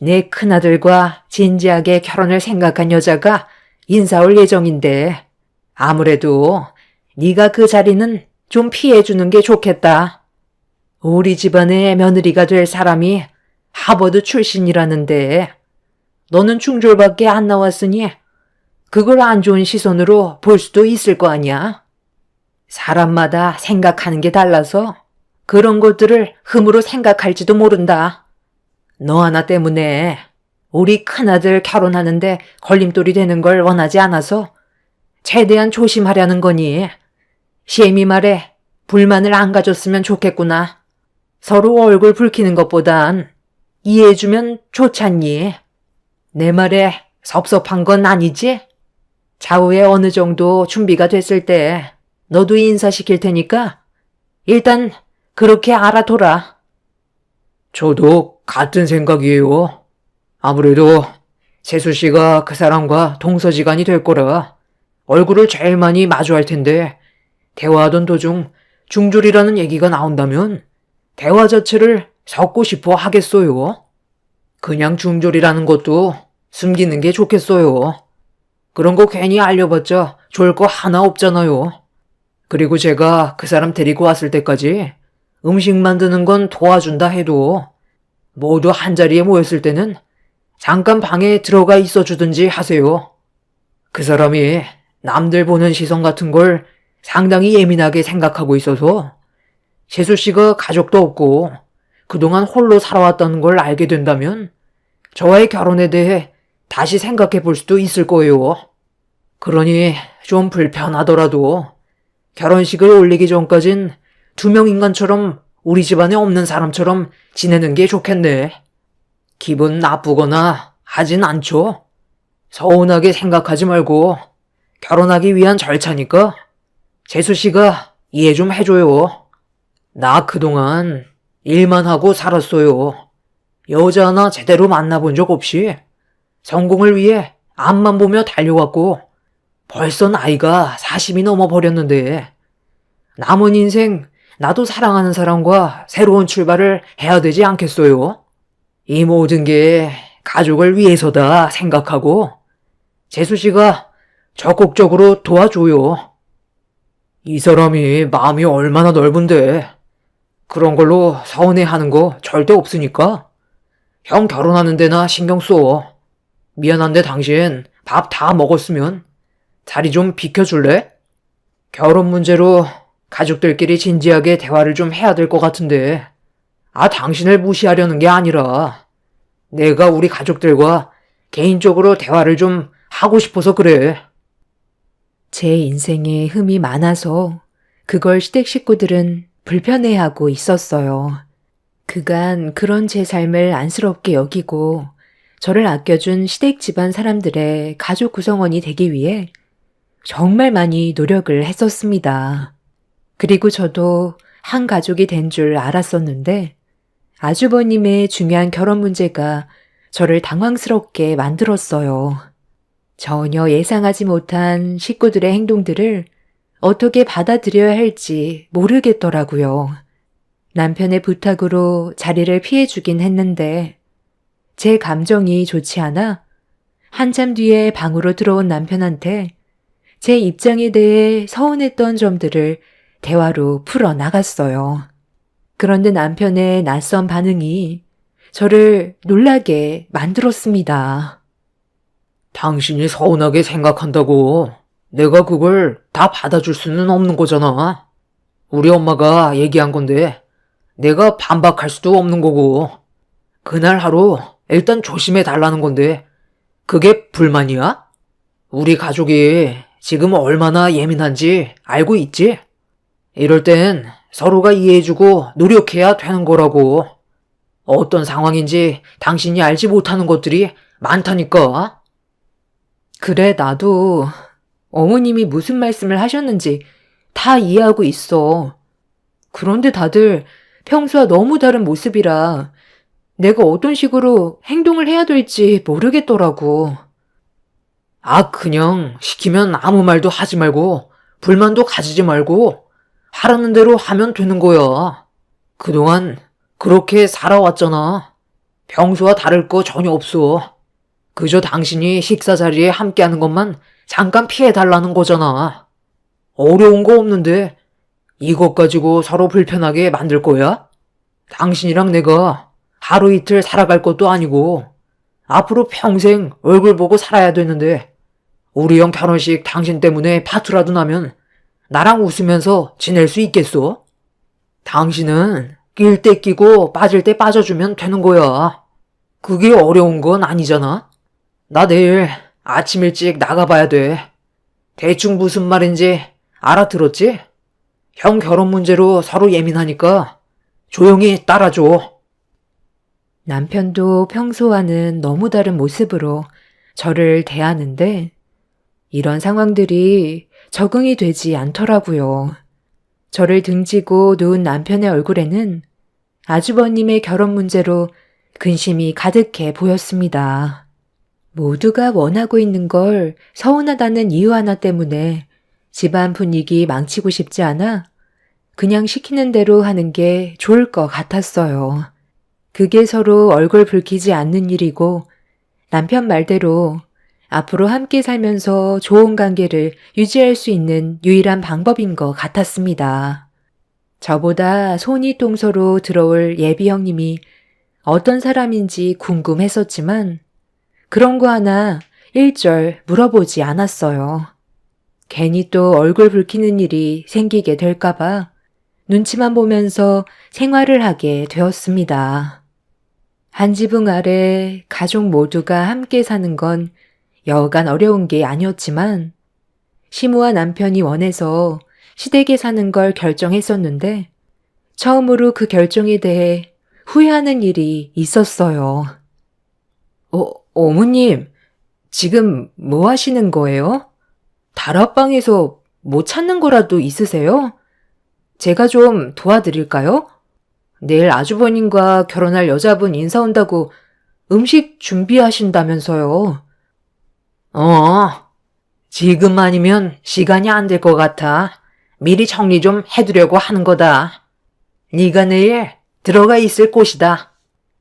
내 큰아들과 진지하게 결혼을 생각한 여자가 인사 올 예정인데 아무래도 네가 그 자리는 좀 피해주는 게 좋겠다. 우리 집안의 며느리가 될 사람이 하버드 출신이라는데 너는 중졸밖에 안 나왔으니 그걸 안 좋은 시선으로 볼 수도 있을 거 아니야. 사람마다 생각하는 게 달라서 그런 것들을 흠으로 생각할지도 모른다. 너 하나 때문에 우리 큰아들 결혼하는데 걸림돌이 되는 걸 원하지 않아서 최대한 조심하려는 거니. 시애미 말에 불만을 안 가졌으면 좋겠구나. 서로 얼굴 붉히는 것보단 이해해주면 좋잖니. 내 말에 섭섭한 건 아니지? 차후에 어느 정도 준비가 됐을 때 너도 인사시킬 테니까 일단 그렇게 알아둬라. 저도 같은 생각이에요. 아무래도 세수 씨가 그 사람과 동서지간이 될 거라 얼굴을 제일 많이 마주할 텐데 대화하던 도중 중졸이라는 얘기가 나온다면 대화 자체를 섞고 싶어 하겠어요. 그냥 중졸이라는 것도 숨기는 게 좋겠어요. 그런 거 괜히 알려봤자 좋을 거 하나 없잖아요. 그리고 제가 그 사람 데리고 왔을 때까지 음식 만드는 건 도와준다 해도 모두 한자리에 모였을 때는 잠깐 방에 들어가 있어 주든지 하세요. 그 사람이 남들 보는 시선 같은 걸 상당히 예민하게 생각하고 있어서 세수 씨가 가족도 없고 그동안 홀로 살아왔다는 걸 알게 된다면 저와의 결혼에 대해 다시 생각해 볼 수도 있을 거예요. 그러니 좀 불편하더라도 결혼식을 올리기 전까진 투명 인간처럼 우리 집안에 없는 사람처럼 지내는 게 좋겠네. 기분 나쁘거나 하진 않죠. 서운하게 생각하지 말고 결혼하기 위한 절차니까 재수 씨가 이해 좀 해줘요. 나 그동안 일만 하고 살았어요. 여자 하나 제대로 만나본 적 없이 성공을 위해 앞만 보며 달려왔고 벌써 나이가 40이 넘어버렸는데 남은 인생 나도 사랑하는 사람과 새로운 출발을 해야 되지 않겠어요? 이 모든 게 가족을 위해서다 생각하고 재수 씨가 적극적으로 도와줘요. 이 사람이 마음이 얼마나 넓은데 그런 걸로 서운해하는 거 절대 없으니까 형 결혼하는 데나 신경 써. 미안한데 당신 밥 다 먹었으면 자리 좀 비켜줄래? 결혼 문제로 가족들끼리 진지하게 대화를 좀 해야 될 것 같은데, 당신을 무시하려는 게 아니라 내가 우리 가족들과 개인적으로 대화를 좀 하고 싶어서 그래. 제 인생에 흠이 많아서 그걸 시댁 식구들은 불편해하고 있었어요. 그간 그런 제 삶을 안쓰럽게 여기고 저를 아껴준 시댁 집안 사람들의 가족 구성원이 되기 위해 정말 많이 노력을 했었습니다. 그리고 저도 한 가족이 된 줄 알았었는데 아주버님의 중요한 결혼 문제가 저를 당황스럽게 만들었어요. 전혀 예상하지 못한 식구들의 행동들을 어떻게 받아들여야 할지 모르겠더라고요. 남편의 부탁으로 자리를 피해주긴 했는데 제 감정이 좋지 않아 한참 뒤에 방으로 들어온 남편한테 제 입장에 대해 서운했던 점들을 대화로 풀어나갔어요. 그런데 남편의 낯선 반응이 저를 놀라게 만들었습니다. 당신이 서운하게 생각한다고 내가 그걸 다 받아줄 수는 없는 거잖아. 우리 엄마가 얘기한 건데 내가 반박할 수도 없는 거고, 그날 하루 일단 조심해 달라는 건데 그게 불만이야? 우리 가족이 지금 얼마나 예민한지 알고 있지? 이럴 땐 서로가 이해해주고 노력해야 되는 거라고. 어떤 상황인지 당신이 알지 못하는 것들이 많다니까. 그래, 나도 어머님이 무슨 말씀을 하셨는지 다 이해하고 있어. 그런데 다들 평소와 너무 다른 모습이라 내가 어떤 식으로 행동을 해야 될지 모르겠더라고. 그냥 시키면 아무 말도 하지 말고 불만도 가지지 말고 하라는 대로 하면 되는 거야. 그동안 그렇게 살아왔잖아. 평소와 다를 거 전혀 없어. 그저 당신이 식사 자리에 함께하는 것만 잠깐 피해달라는 거잖아. 어려운 거 없는데 이것 가지고 서로 불편하게 만들 거야? 당신이랑 내가 하루 이틀 살아갈 것도 아니고 앞으로 평생 얼굴 보고 살아야 되는데 우리 형 결혼식 당신 때문에 파투라도 나면 나랑 웃으면서 지낼 수 있겠어? 당신은 낄 때 끼고 빠질 때 빠져주면 되는 거야. 그게 어려운 건 아니잖아. 나 내일 아침 일찍 나가봐야 돼. 대충 무슨 말인지 알아들었지? 형 결혼 문제로 서로 예민하니까 조용히 따라줘. 남편도 평소와는 너무 다른 모습으로 저를 대하는데 이런 상황들이 적응이 되지 않더라고요. 저를 등지고 누운 남편의 얼굴에는 아주버님의 결혼 문제로 근심이 가득해 보였습니다. 모두가 원하고 있는 걸 서운하다는 이유 하나 때문에 집안 분위기 망치고 싶지 않아 그냥 시키는 대로 하는 게 좋을 것 같았어요. 그게 서로 얼굴 붉히지 않는 일이고 남편 말대로 앞으로 함께 살면서 좋은 관계를 유지할 수 있는 유일한 방법인 것 같았습니다. 저보다 손이 동서로 들어올 예비 형님이 어떤 사람인지 궁금했었지만 그런 거 하나 일절 물어보지 않았어요. 괜히 또 얼굴 붉히는 일이 생기게 될까봐 눈치만 보면서 생활을 하게 되었습니다. 한 지붕 아래 가족 모두가 함께 사는 건 여간 어려운 게 아니었지만 시무와 남편이 원해서 시댁에 사는 걸 결정했었는데 처음으로 그 결정에 대해 후회하는 일이 있었어요. 어머님, 지금 뭐 하시는 거예요? 다락방에서 뭐 찾는 거라도 있으세요? 제가 좀 도와드릴까요? 내일 아주버님과 결혼할 여자분 인사 온다고 음식 준비하신다면서요. 지금 아니면 시간이 안 될 것 같아. 미리 정리 좀 해두려고 하는 거다. 네가 내일 들어가 있을 곳이다.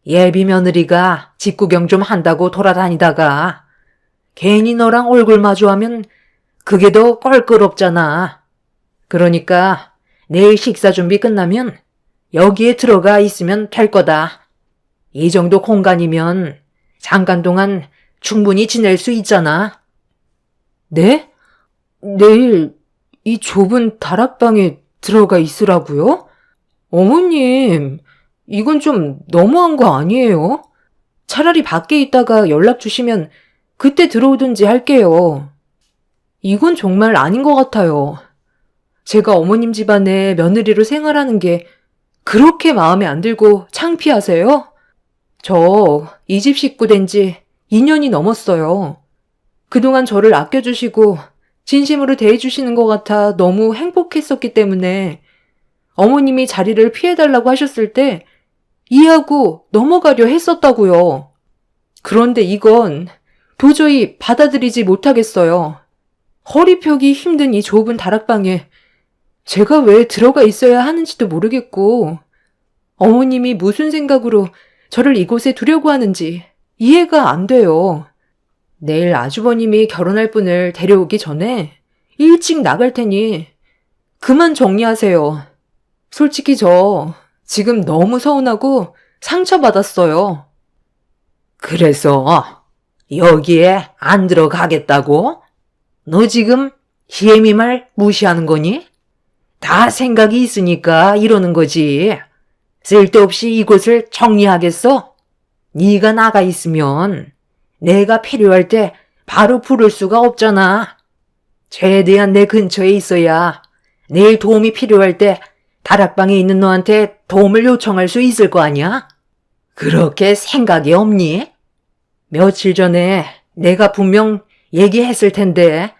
예비 며느리가 집 구경 좀 한다고 돌아다니다가 괜히 너랑 얼굴 마주하면 그게 더 껄끄럽잖아. 그러니까 내일 식사 준비 끝나면 여기에 들어가 있으면 될 거다. 이 정도 공간이면 잠깐 동안 충분히 지낼 수 있잖아. 네? 내일 이 좁은 다락방에 들어가 있으라고요? 어머님, 이건 좀 너무한 거 아니에요? 차라리 밖에 있다가 연락 주시면 그때 들어오든지 할게요. 이건 정말 아닌 것 같아요. 제가 어머님 집안에 며느리로 생활하는 게 그렇게 마음에 안 들고 창피하세요? 저 이 집 식구 된 지 2년이 넘었어요. 그동안 저를 아껴주시고 진심으로 대해주시는 것 같아 너무 행복했었기 때문에 어머님이 자리를 피해달라고 하셨을 때 이해하고 넘어가려 했었다고요. 그런데 이건 도저히 받아들이지 못하겠어요. 허리 펴기 힘든 이 좁은 다락방에 제가 왜 들어가 있어야 하는지도 모르겠고 어머님이 무슨 생각으로 저를 이곳에 두려고 하는지 이해가 안 돼요. 내일 아주버님이 결혼할 분을 데려오기 전에 일찍 나갈 테니 그만 정리하세요. 솔직히 저 지금 너무 서운하고 상처받았어요. 그래서 여기에 안 들어가겠다고? 너 지금 희애미 말 무시하는 거니? 다 생각이 있으니까 이러는 거지. 쓸데없이 이곳을 정리하겠어? 네가 나가 있으면 내가 필요할 때 바로 부를 수가 없잖아. 최대한 내 근처에 있어야 내일 도움이 필요할 때 다락방에 있는 너한테 도움을 요청할 수 있을 거 아니야? 그렇게 생각이 없니? 며칠 전에 내가 분명 얘기했을 텐데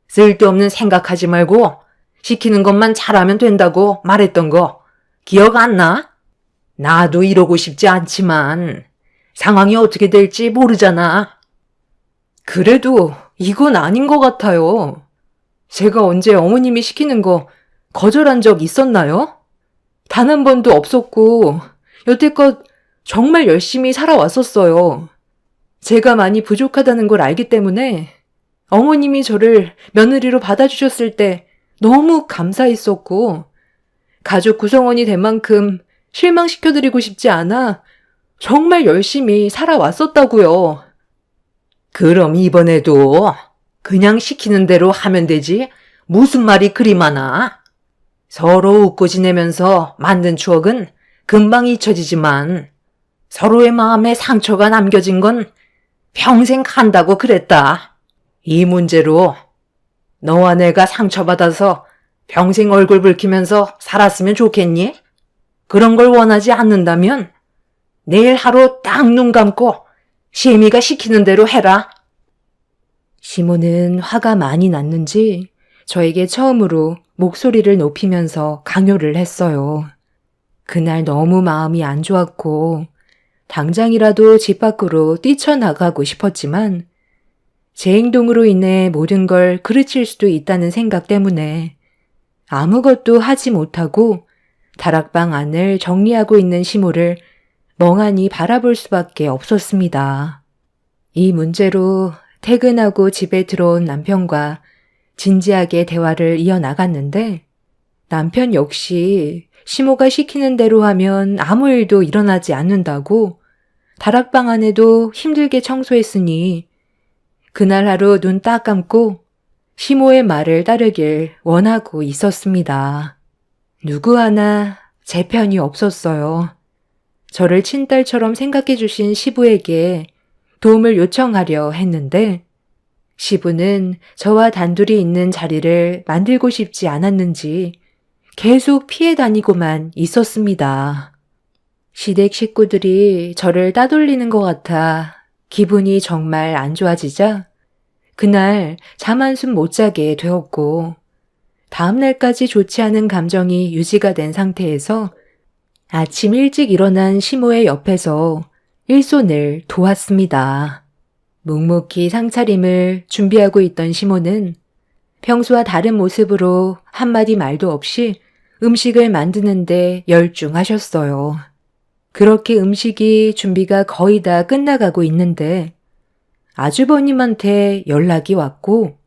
쓸데없는 생각하지 말고 시키는 것만 잘하면 된다고 말했던 거 기억 안 나? 나도 이러고 싶지 않지만 상황이 어떻게 될지 모르잖아. 그래도 이건 아닌 것 같아요. 제가 언제 어머님이 시키는 거 거절한 적 있었나요? 단 한 번도 없었고 여태껏 정말 열심히 살아왔었어요. 제가 많이 부족하다는 걸 알기 때문에 어머님이 저를 며느리로 받아주셨을 때 너무 감사했었고 가족 구성원이 된 만큼 실망시켜드리고 싶지 않아 정말 열심히 살아왔었다고요. 그럼 이번에도 그냥 시키는 대로 하면 되지 무슨 말이 그리 많아? 서로 웃고 지내면서 만든 추억은 금방 잊혀지지만 서로의 마음에 상처가 남겨진 건 평생 간다고 그랬다. 이 문제로 너와 내가 상처받아서 평생 얼굴 붉히면서 살았으면 좋겠니? 그런 걸 원하지 않는다면 내일 하루 딱 눈 감고 시애미가 시키는 대로 해라. 시모는 화가 많이 났는지 저에게 처음으로 목소리를 높이면서 강요를 했어요. 그날 너무 마음이 안 좋았고 당장이라도 집 밖으로 뛰쳐나가고 싶었지만 제 행동으로 인해 모든 걸 그르칠 수도 있다는 생각 때문에 아무것도 하지 못하고 다락방 안을 정리하고 있는 시모를 멍하니 바라볼 수밖에 없었습니다. 이 문제로 퇴근하고 집에 들어온 남편과 진지하게 대화를 이어나갔는데 남편 역시 시모가 시키는 대로 하면 아무 일도 일어나지 않는다고 다락방 안에도 힘들게 청소했으니 그날 하루 눈 딱 감고 시모의 말을 따르길 원하고 있었습니다. 누구 하나 제 편이 없었어요. 저를 친딸처럼 생각해 주신 시부에게 도움을 요청하려 했는데 시부는 저와 단둘이 있는 자리를 만들고 싶지 않았는지 계속 피해 다니고만 있었습니다. 시댁 식구들이 저를 따돌리는 것 같아 기분이 정말 안 좋아지자 그날 잠 한숨 못 자게 되었고 다음 날까지 좋지 않은 감정이 유지가 된 상태에서 아침 일찍 일어난 시모의 옆에서 일손을 도왔습니다. 묵묵히 상차림을 준비하고 있던 시모는 평소와 다른 모습으로 한마디 말도 없이 음식을 만드는데 열중하셨어요. 그렇게 음식이 준비가 거의 다 끝나가고 있는데 아주버님한테 연락이 왔고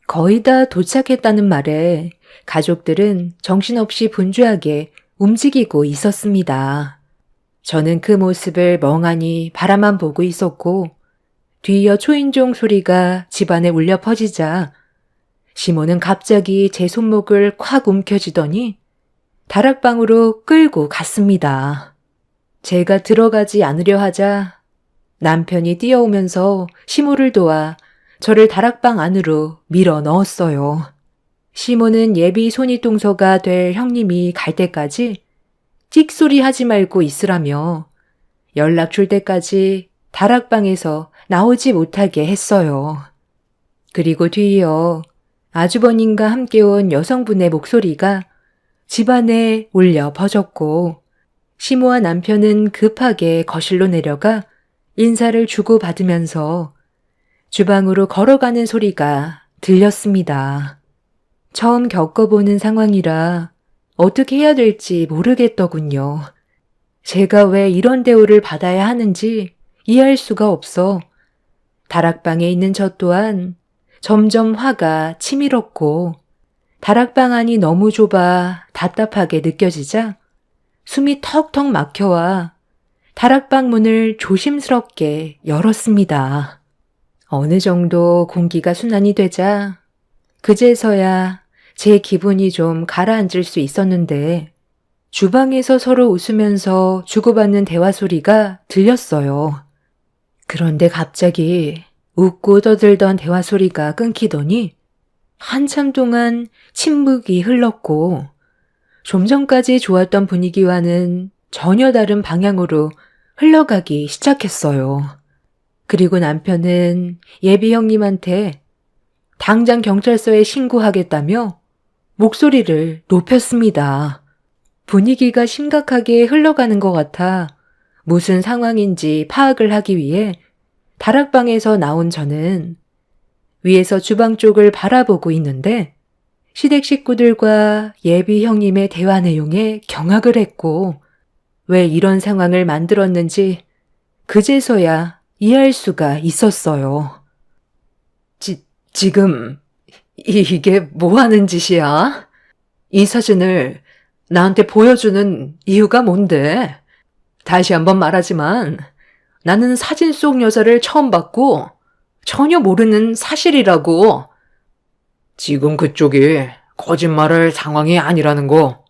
거의 다 도착했다는 말에 가족들은 정신없이 분주하게 움직이고 있었습니다. 저는 그 모습을 멍하니 바라만 보고 있었고 뒤이어 초인종 소리가 집안에 울려 퍼지자 시몬은 갑자기 제 손목을 콱 움켜쥐더니 다락방으로 끌고 갔습니다. 제가 들어가지 않으려 하자 남편이 뛰어오면서 시모를 도와 저를 다락방 안으로 밀어 넣었어요. 시모는 예비 손윗동서가 될 형님이 갈 때까지 찍소리 하지 말고 있으라며 연락 줄 때까지 다락방에서 나오지 못하게 했어요. 그리고 뒤이어 아주버님과 함께 온 여성분의 목소리가 집안에 울려 퍼졌고 시모와 남편은 급하게 거실로 내려가 인사를 주고받으면서 주방으로 걸어가는 소리가 들렸습니다. 처음 겪어보는 상황이라 어떻게 해야 될지 모르겠더군요. 제가 왜 이런 대우를 받아야 하는지 이해할 수가 없어 다락방에 있는 저 또한 점점 화가 치밀었고 다락방 안이 너무 좁아 답답하게 느껴지자 숨이 턱턱 막혀와 다락방 문을 조심스럽게 열었습니다. 어느 정도 공기가 순환이 되자 그제서야 제 기분이 좀 가라앉을 수 있었는데 주방에서 서로 웃으면서 주고받는 대화 소리가 들렸어요. 그런데 갑자기 웃고 떠들던 대화 소리가 끊기더니 한참 동안 침묵이 흘렀고 좀 전까지 좋았던 분위기와는 전혀 다른 방향으로 흘러가기 시작했어요. 그리고 남편은 예비 형님한테 당장 경찰서에 신고하겠다며 목소리를 높였습니다. 분위기가 심각하게 흘러가는 것 같아 무슨 상황인지 파악을 하기 위해 다락방에서 나온 저는 위에서 주방 쪽을 바라보고 있는데 시댁 식구들과 예비 형님의 대화 내용에 경악을 했고 왜 이런 상황을 만들었는지 그제서야 이해할 수가 있었어요. 지금 이게 뭐 하는 짓이야? 이 사진을 나한테 보여주는 이유가 뭔데? 다시 한번 말하지만 나는 사진 속 여자를 처음 봤고 전혀 모르는 사실이라고. 지금 그쪽이 거짓말할 상황이 아니라는 거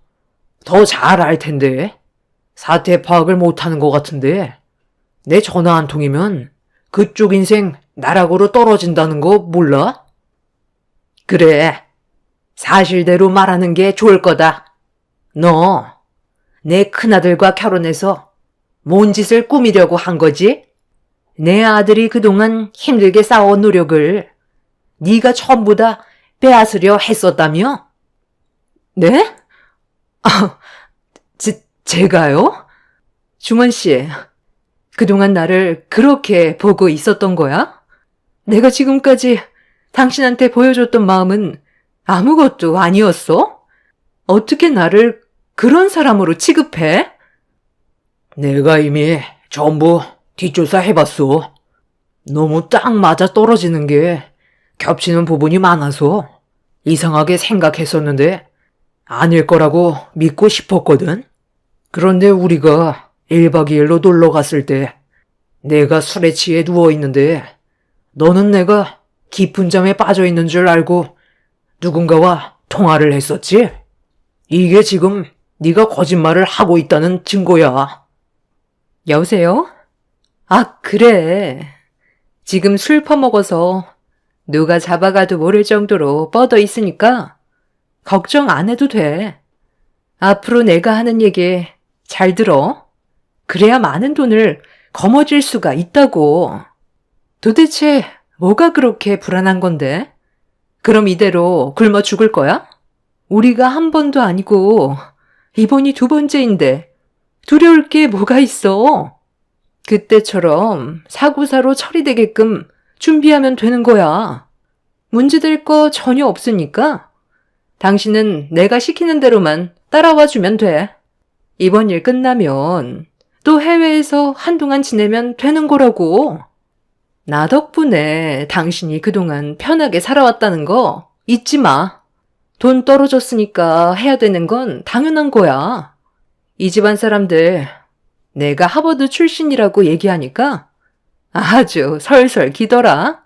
더 잘 알 텐데. 사태 파악을 못하는 것 같은데. 내 전화 한 통이면 그쪽 인생 나락으로 떨어진다는 거 몰라? 그래. 사실대로 말하는 게 좋을 거다. 너, 내 큰아들과 결혼해서 뭔 짓을 꾸미려고 한 거지? 내 아들이 그동안 힘들게 쌓아온 노력을 네가 전부 다 빼앗으려 했었다며? 네? 제가요? 중원 씨, 그동안 나를 그렇게 보고 있었던 거야? 내가 지금까지 당신한테 보여줬던 마음은 아무것도 아니었어? 어떻게 나를 그런 사람으로 취급해? 내가 이미 전부 뒷조사 해봤어. 너무 딱 맞아 떨어지는 게 겹치는 부분이 많아서 이상하게 생각했었는데 아닐 거라고 믿고 싶었거든. 그런데 우리가 1박 2일로 놀러 갔을 때 내가 술에 취해 누워있는데 너는 내가 깊은 잠에 빠져있는 줄 알고 누군가와 통화를 했었지? 이게 지금 네가 거짓말을 하고 있다는 증거야. 여보세요? 아, 그래. 지금 술 퍼먹어서 누가 잡아가도 모를 정도로 뻗어 있으니까 걱정 안 해도 돼. 앞으로 내가 하는 얘기 잘 들어. 그래야 많은 돈을 거머쥘 수가 있다고. 도대체 뭐가 그렇게 불안한 건데? 그럼 이대로 굶어 죽을 거야? 우리가 한 번도 아니고 이번이 두 번째인데 두려울 게 뭐가 있어? 그때처럼 사고사로 처리되게끔 준비하면 되는 거야. 문제될 거 전혀 없으니까 당신은 내가 시키는 대로만 따라와 주면 돼. 이번 일 끝나면 또 해외에서 한동안 지내면 되는 거라고. 나 덕분에 당신이 그동안 편하게 살아왔다는 거 잊지 마. 돈 떨어졌으니까 해야 되는 건 당연한 거야. 이 집안 사람들 내가 하버드 출신이라고 얘기하니까 아주 설설 기더라.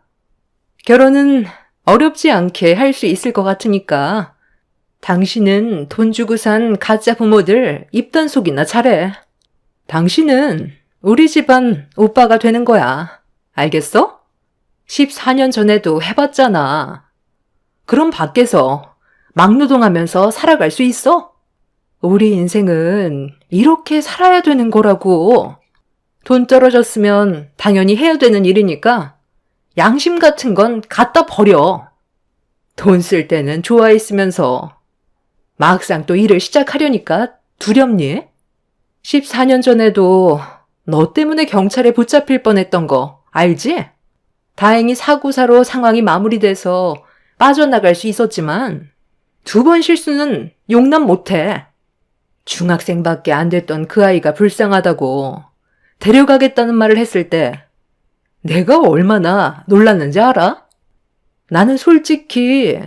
결혼은 어렵지 않게 할 수 있을 것 같으니까 당신은 돈 주고 산 가짜 부모들 입단속이나 잘해. 당신은 우리 집안 오빠가 되는 거야. 알겠어? 14년 전에도 해봤잖아. 그럼 밖에서 막노동하면서 살아갈 수 있어? 우리 인생은 이렇게 살아야 되는 거라고. 돈 떨어졌으면 당연히 해야 되는 일이니까 양심 같은 건 갖다 버려. 돈 쓸 때는 좋아했으면서 막상 또 일을 시작하려니까 두렵니? 14년 전에도 너 때문에 경찰에 붙잡힐 뻔했던 거 알지? 다행히 사고사로 상황이 마무리돼서 빠져나갈 수 있었지만 2번 실수는 용납 못해. 중학생밖에 안 됐던 그 아이가 불쌍하다고 데려가겠다는 말을 했을 때 내가 얼마나 놀랐는지 알아? 나는 솔직히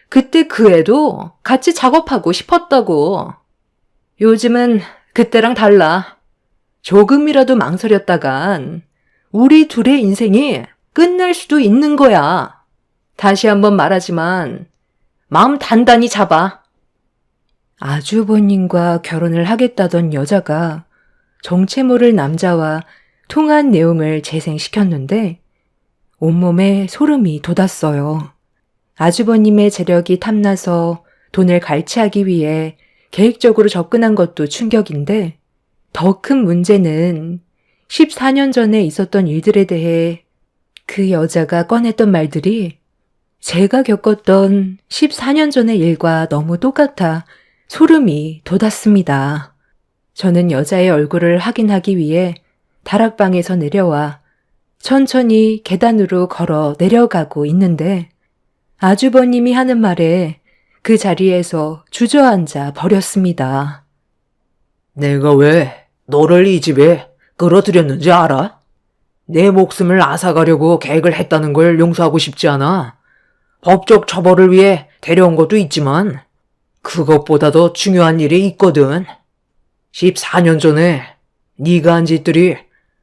그때 그 애도 같이 작업하고 싶었다고. 요즘은 그때랑 달라. 조금이라도 망설였다간 우리 둘의 인생이 끝날 수도 있는 거야. 다시 한번 말하지만 마음 단단히 잡아. 아주버님과 결혼을 하겠다던 여자가 정체 모를 남자와 통화한 내용을 재생시켰는데 온몸에 소름이 돋았어요. 아주버님의 재력이 탐나서 돈을 갈취하기 위해 계획적으로 접근한 것도 충격인데 더 큰 문제는 14년 전에 있었던 일들에 대해 그 여자가 꺼냈던 말들이 제가 겪었던 14년 전의 일과 너무 똑같아 소름이 돋았습니다. 저는 여자의 얼굴을 확인하기 위해 다락방에서 내려와 천천히 계단으로 걸어 내려가고 있는데 아주버님이 하는 말에 그 자리에서 주저앉아 버렸습니다. 내가 왜 너를 이 집에 끌어들였는지 알아? 내 목숨을 앗아가려고 계획을 했다는 걸 용서하고 싶지 않아. 법적 처벌을 위해 데려온 것도 있지만 그것보다 더 중요한 일이 있거든. 14년 전에 네가 한 짓들이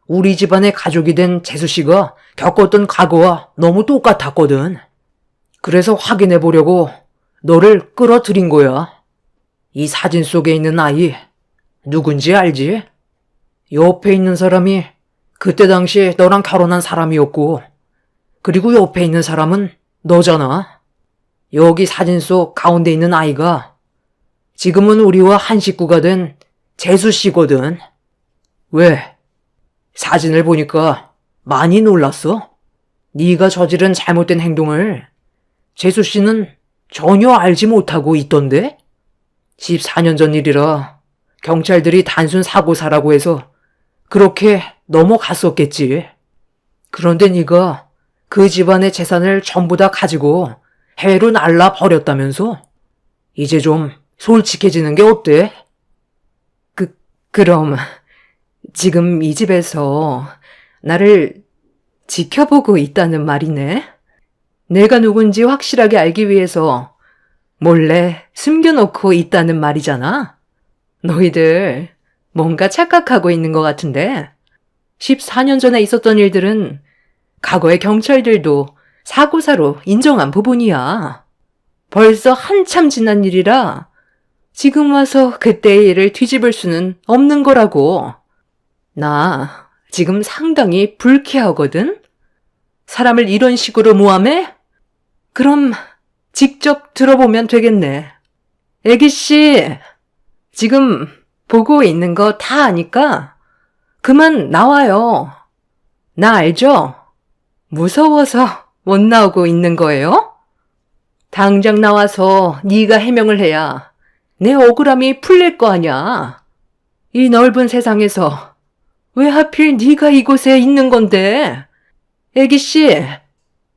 우리 집안의 가족이 된 재수 씨가 겪었던 과거와 너무 똑같았거든. 그래서 확인해 보려고 너를 끌어들인 거야. 이 사진 속에 있는 아이 누군지 알지? 옆에 있는 사람이 그때 당시 너랑 결혼한 사람이었고, 그리고 옆에 있는 사람은 너잖아. 여기 사진 속 가운데 있는 아이가 지금은 우리와 한 식구가 된 재수 씨거든. 왜? 사진을 보니까 많이 놀랐어? 네가 저지른 잘못된 행동을 재수 씨는 전혀 알지 못하고 있던데? 14년 전 일이라 경찰들이 단순 사고사라고 해서 그렇게 넘어갔었겠지. 그런데 네가 그 집안의 재산을 전부 다 가지고 해외로 날라 버렸다면서? 이제 좀 솔직해지는 게 어때? 그럼 지금 이 집에서 나를 지켜보고 있다는 말이네? 내가 누군지 확실하게 알기 위해서 몰래 숨겨놓고 있다는 말이잖아? 너희들 뭔가 착각하고 있는 것 같은데 14년 전에 있었던 일들은 과거의 경찰들도 사고사로 인정한 부분이야. 벌써 한참 지난 일이라 지금 와서 그때의 일을 뒤집을 수는 없는 거라고. 나 지금 상당히 불쾌하거든? 사람을 이런 식으로 모함해? 그럼 직접 들어보면 되겠네. 애기씨, 지금 보고 있는 거 다 아니까 그만 나와요. 나 알죠? 무서워서 못 나오고 있는 거예요? 당장 나와서 네가 해명을 해야 내 억울함이 풀릴 거 아냐. 이 넓은 세상에서 왜 하필 네가 이곳에 있는 건데? 애기씨,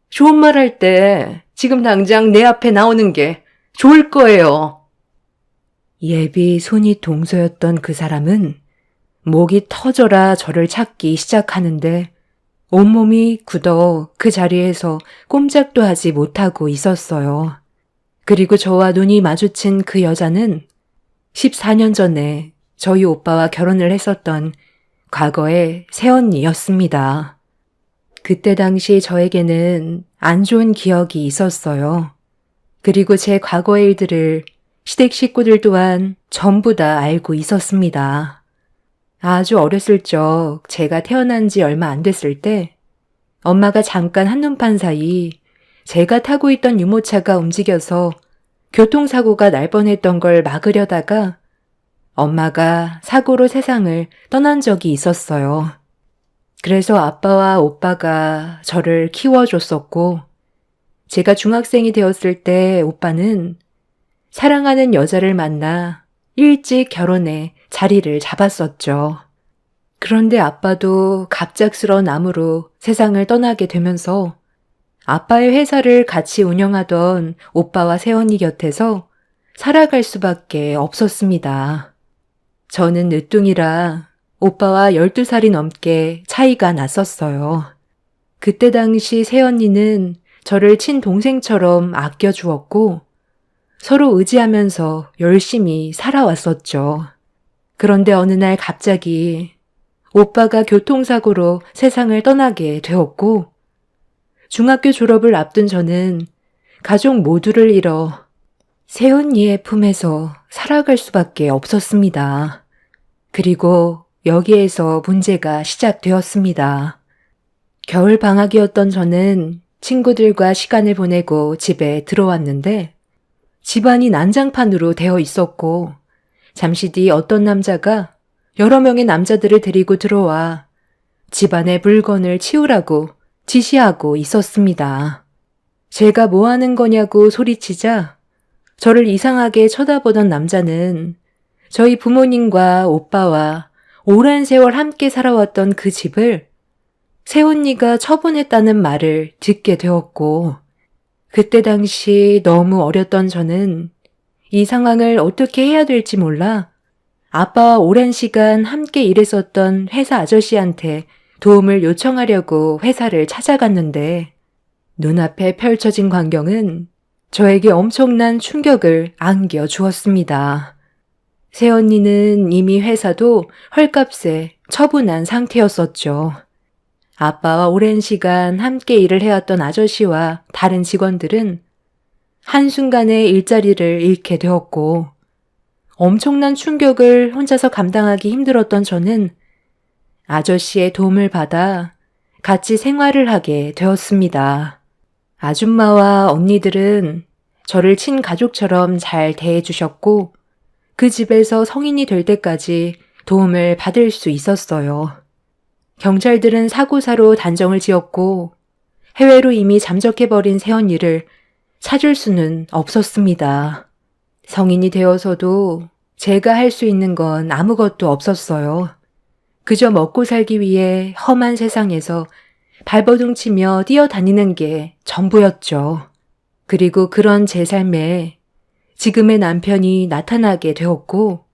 좋은 말 할 때 지금 당장 내 앞에 나오는 게 좋을 거예요. 예비 손이 동서였던 그 사람은 목이 터져라 저를 찾기 시작하는데 온몸이 굳어 그 자리에서 꼼짝도 하지 못하고 있었어요. 그리고 저와 눈이 마주친 그 여자는 14년 전에 저희 오빠와 결혼을 했었던 과거의 새언니였습니다. 그때 당시 저에게는 안 좋은 기억이 있었어요. 그리고 제 과거의 일들을 시댁 식구들 또한 전부 다 알고 있었습니다. 아주 어렸을 적 제가 태어난 지 얼마 안 됐을 때 엄마가 잠깐 한눈판 사이 제가 타고 있던 유모차가 움직여서 교통사고가 날 뻔했던 걸 막으려다가 엄마가 사고로 세상을 떠난 적이 있었어요. 그래서 아빠와 오빠가 저를 키워줬었고, 제가 중학생이 되었을 때 오빠는 사랑하는 여자를 만나 일찍 결혼해 자리를 잡았었죠. 그런데 아빠도 갑작스러운 암으로 세상을 떠나게 되면서 아빠의 회사를 같이 운영하던 오빠와 새언니 곁에서 살아갈 수밖에 없었습니다. 저는 늦둥이라 오빠와 12살이 넘게 차이가 났었어요. 그때 당시 새언니는 저를 친동생처럼 아껴주었고 서로 의지하면서 열심히 살아왔었죠. 그런데 어느 날 갑자기 오빠가 교통사고로 세상을 떠나게 되었고 중학교 졸업을 앞둔 저는 가족 모두를 잃어 새언니의 품에서 살아갈 수밖에 없었습니다. 그리고 여기에서 문제가 시작되었습니다. 겨울 방학이었던 저는 친구들과 시간을 보내고 집에 들어왔는데 집안이 난장판으로 되어 있었고 잠시 뒤 어떤 남자가 여러 명의 남자들을 데리고 들어와 집안의 물건을 치우라고 지시하고 있었습니다. 제가 뭐 하는 거냐고 소리치자 저를 이상하게 쳐다보던 남자는 저희 부모님과 오빠와 오랜 세월 함께 살아왔던 그 집을 새언니가 처분했다는 말을 듣게 되었고 그때 당시 너무 어렸던 저는 이 상황을 어떻게 해야 될지 몰라 아빠와 오랜 시간 함께 일했었던 회사 아저씨한테 도움을 요청하려고 회사를 찾아갔는데 눈앞에 펼쳐진 광경은 저에게 엄청난 충격을 안겨주었습니다. 새언니는 이미 회사도 헐값에 처분한 상태였었죠. 아빠와 오랜 시간 함께 일을 해왔던 아저씨와 다른 직원들은 한순간에 일자리를 잃게 되었고 엄청난 충격을 혼자서 감당하기 힘들었던 저는 아저씨의 도움을 받아 같이 생활을 하게 되었습니다. 아줌마와 언니들은 저를 친가족처럼 잘 대해주셨고 그 집에서 성인이 될 때까지 도움을 받을 수 있었어요. 경찰들은 사고사로 단정을 지었고 해외로 이미 잠적해버린 새언니를 찾을 수는 없었습니다. 성인이 되어서도 제가 할 수 있는 건 아무것도 없었어요. 그저 먹고 살기 위해 험한 세상에서 발버둥 치며 뛰어다니는 게 전부였죠. 그리고 그런 제 삶에 지금의 남편이 나타나게 되었고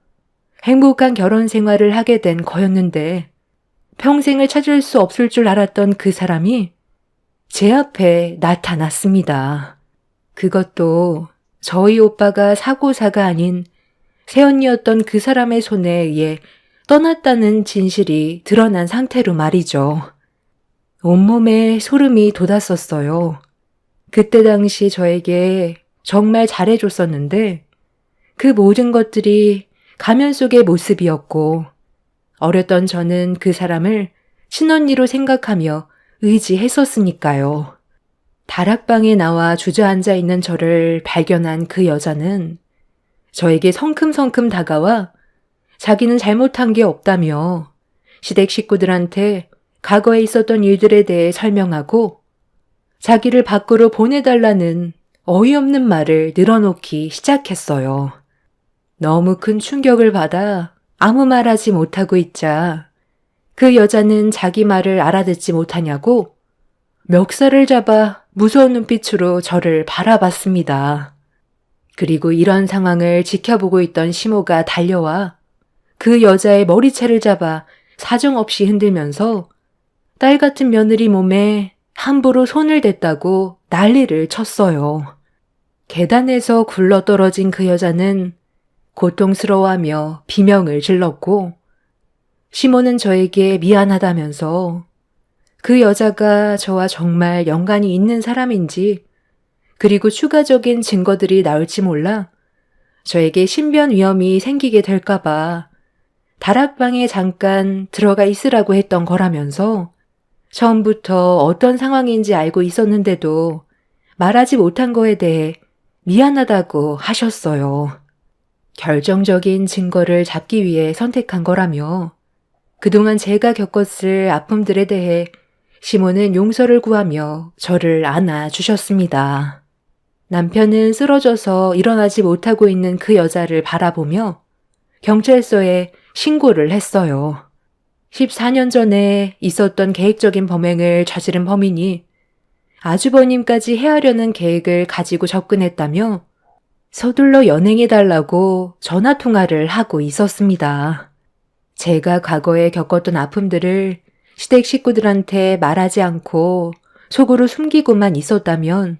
행복한 결혼 생활을 하게 된 거였는데 평생을 찾을 수 없을 줄 알았던 그 사람이 제 앞에 나타났습니다. 그것도 저희 오빠가 사고사가 아닌 새언니였던 그 사람의 손에 의해 떠났다는 진실이 드러난 상태로 말이죠. 온몸에 소름이 돋았었어요. 그때 당시 저에게 정말 잘해줬었는데 그 모든 것들이 가면 속의 모습이었고 어렸던 저는 그 사람을 친언니로 생각하며 의지했었으니까요. 다락방에 나와 주저앉아 있는 저를 발견한 그 여자는 저에게 성큼성큼 다가와 자기는 잘못한 게 없다며 시댁 식구들한테 과거에 있었던 일들에 대해 설명하고 자기를 밖으로 보내달라는 어이없는 말을 늘어놓기 시작했어요. 너무 큰 충격을 받아 아무 말하지 못하고 있자 그 여자는 자기 말을 알아듣지 못하냐고 멱살을 잡아 무서운 눈빛으로 저를 바라봤습니다. 그리고 이런 상황을 지켜보고 있던 시모가 달려와 그 여자의 머리채를 잡아 사정없이 흔들면서 딸 같은 며느리 몸에 함부로 손을 댔다고 난리를 쳤어요. 계단에서 굴러떨어진 그 여자는 고통스러워하며 비명을 질렀고 시모는 저에게 미안하다면서 그 여자가 저와 정말 연관이 있는 사람인지, 그리고 추가적인 증거들이 나올지 몰라 저에게 신변 위험이 생기게 될까봐 다락방에 잠깐 들어가 있으라고 했던 거라면서 처음부터 어떤 상황인지 알고 있었는데도 말하지 못한 거에 대해 미안하다고 하셨어요. 결정적인 증거를 잡기 위해 선택한 거라며 그동안 제가 겪었을 아픔들에 대해 시몬은 용서를 구하며 저를 안아주셨습니다. 남편은 쓰러져서 일어나지 못하고 있는 그 여자를 바라보며 경찰서에 신고를 했어요. 14년 전에 있었던 계획적인 범행을 저지른 범인이 아주버님까지 해하려는 계획을 가지고 접근했다며 서둘러 연행해달라고 전화통화를 하고 있었습니다. 제가 과거에 겪었던 아픔들을 시댁 식구들한테 말하지 않고 속으로 숨기고만 있었다면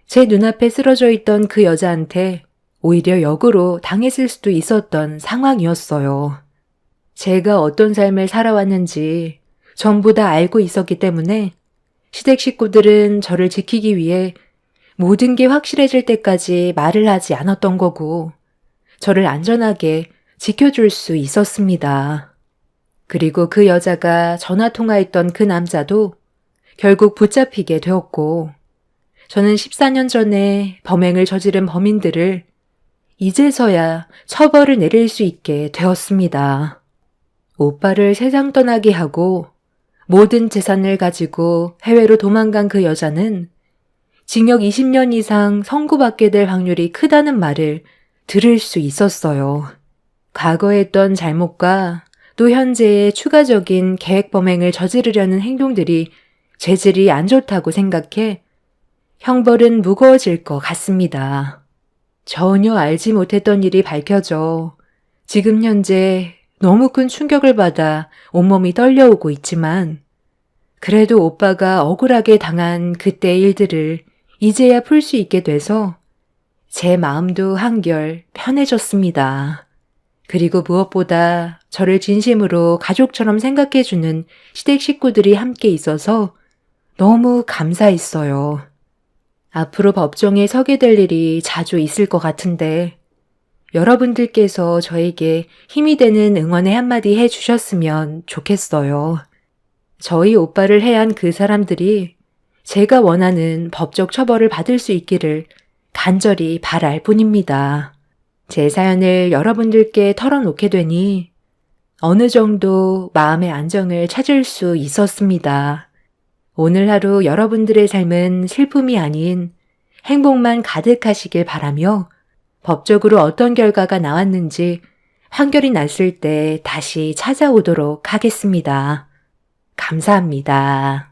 제 눈앞에 쓰러져 있던 그 여자한테 오히려 역으로 당했을 수도 있었던 상황이었어요. 제가 어떤 삶을 살아왔는지 전부 다 알고 있었기 때문에 시댁 식구들은 저를 지키기 위해 모든 게 확실해질 때까지 말을 하지 않았던 거고 저를 안전하게 지켜줄 수 있었습니다. 그리고 그 여자가 전화통화했던 그 남자도 결국 붙잡히게 되었고 저는 14년 전에 범행을 저지른 범인들을 이제서야 처벌을 내릴 수 있게 되었습니다. 오빠를 세상 떠나게 하고 모든 재산을 가지고 해외로 도망간 그 여자는 징역 20년 이상 선고받게 될 확률이 크다는 말을 들을 수 있었어요. 과거에 했던 잘못과 또 현재의 추가적인 계획 범행을 저지르려는 행동들이 죄질이 안 좋다고 생각해 형벌은 무거워질 것 같습니다. 전혀 알지 못했던 일이 밝혀져 지금 현재 너무 큰 충격을 받아 온몸이 떨려오고 있지만 그래도 오빠가 억울하게 당한 그때의 일들을 이제야 풀 수 있게 돼서 제 마음도 한결 편해졌습니다. 그리고 무엇보다 저를 진심으로 가족처럼 생각해주는 시댁 식구들이 함께 있어서 너무 감사했어요. 앞으로 법정에 서게 될 일이 자주 있을 것 같은데 여러분들께서 저에게 힘이 되는 응원의 한마디 해주셨으면 좋겠어요. 저희 오빠를 해한 그 사람들이 제가 원하는 법적 처벌을 받을 수 있기를 간절히 바랄 뿐입니다. 제 사연을 여러분들께 털어놓게 되니 어느 정도 마음의 안정을 찾을 수 있었습니다. 오늘 하루 여러분들의 삶은 슬픔이 아닌 행복만 가득하시길 바라며 법적으로 어떤 결과가 나왔는지 판결이 났을 때 다시 찾아오도록 하겠습니다. 감사합니다.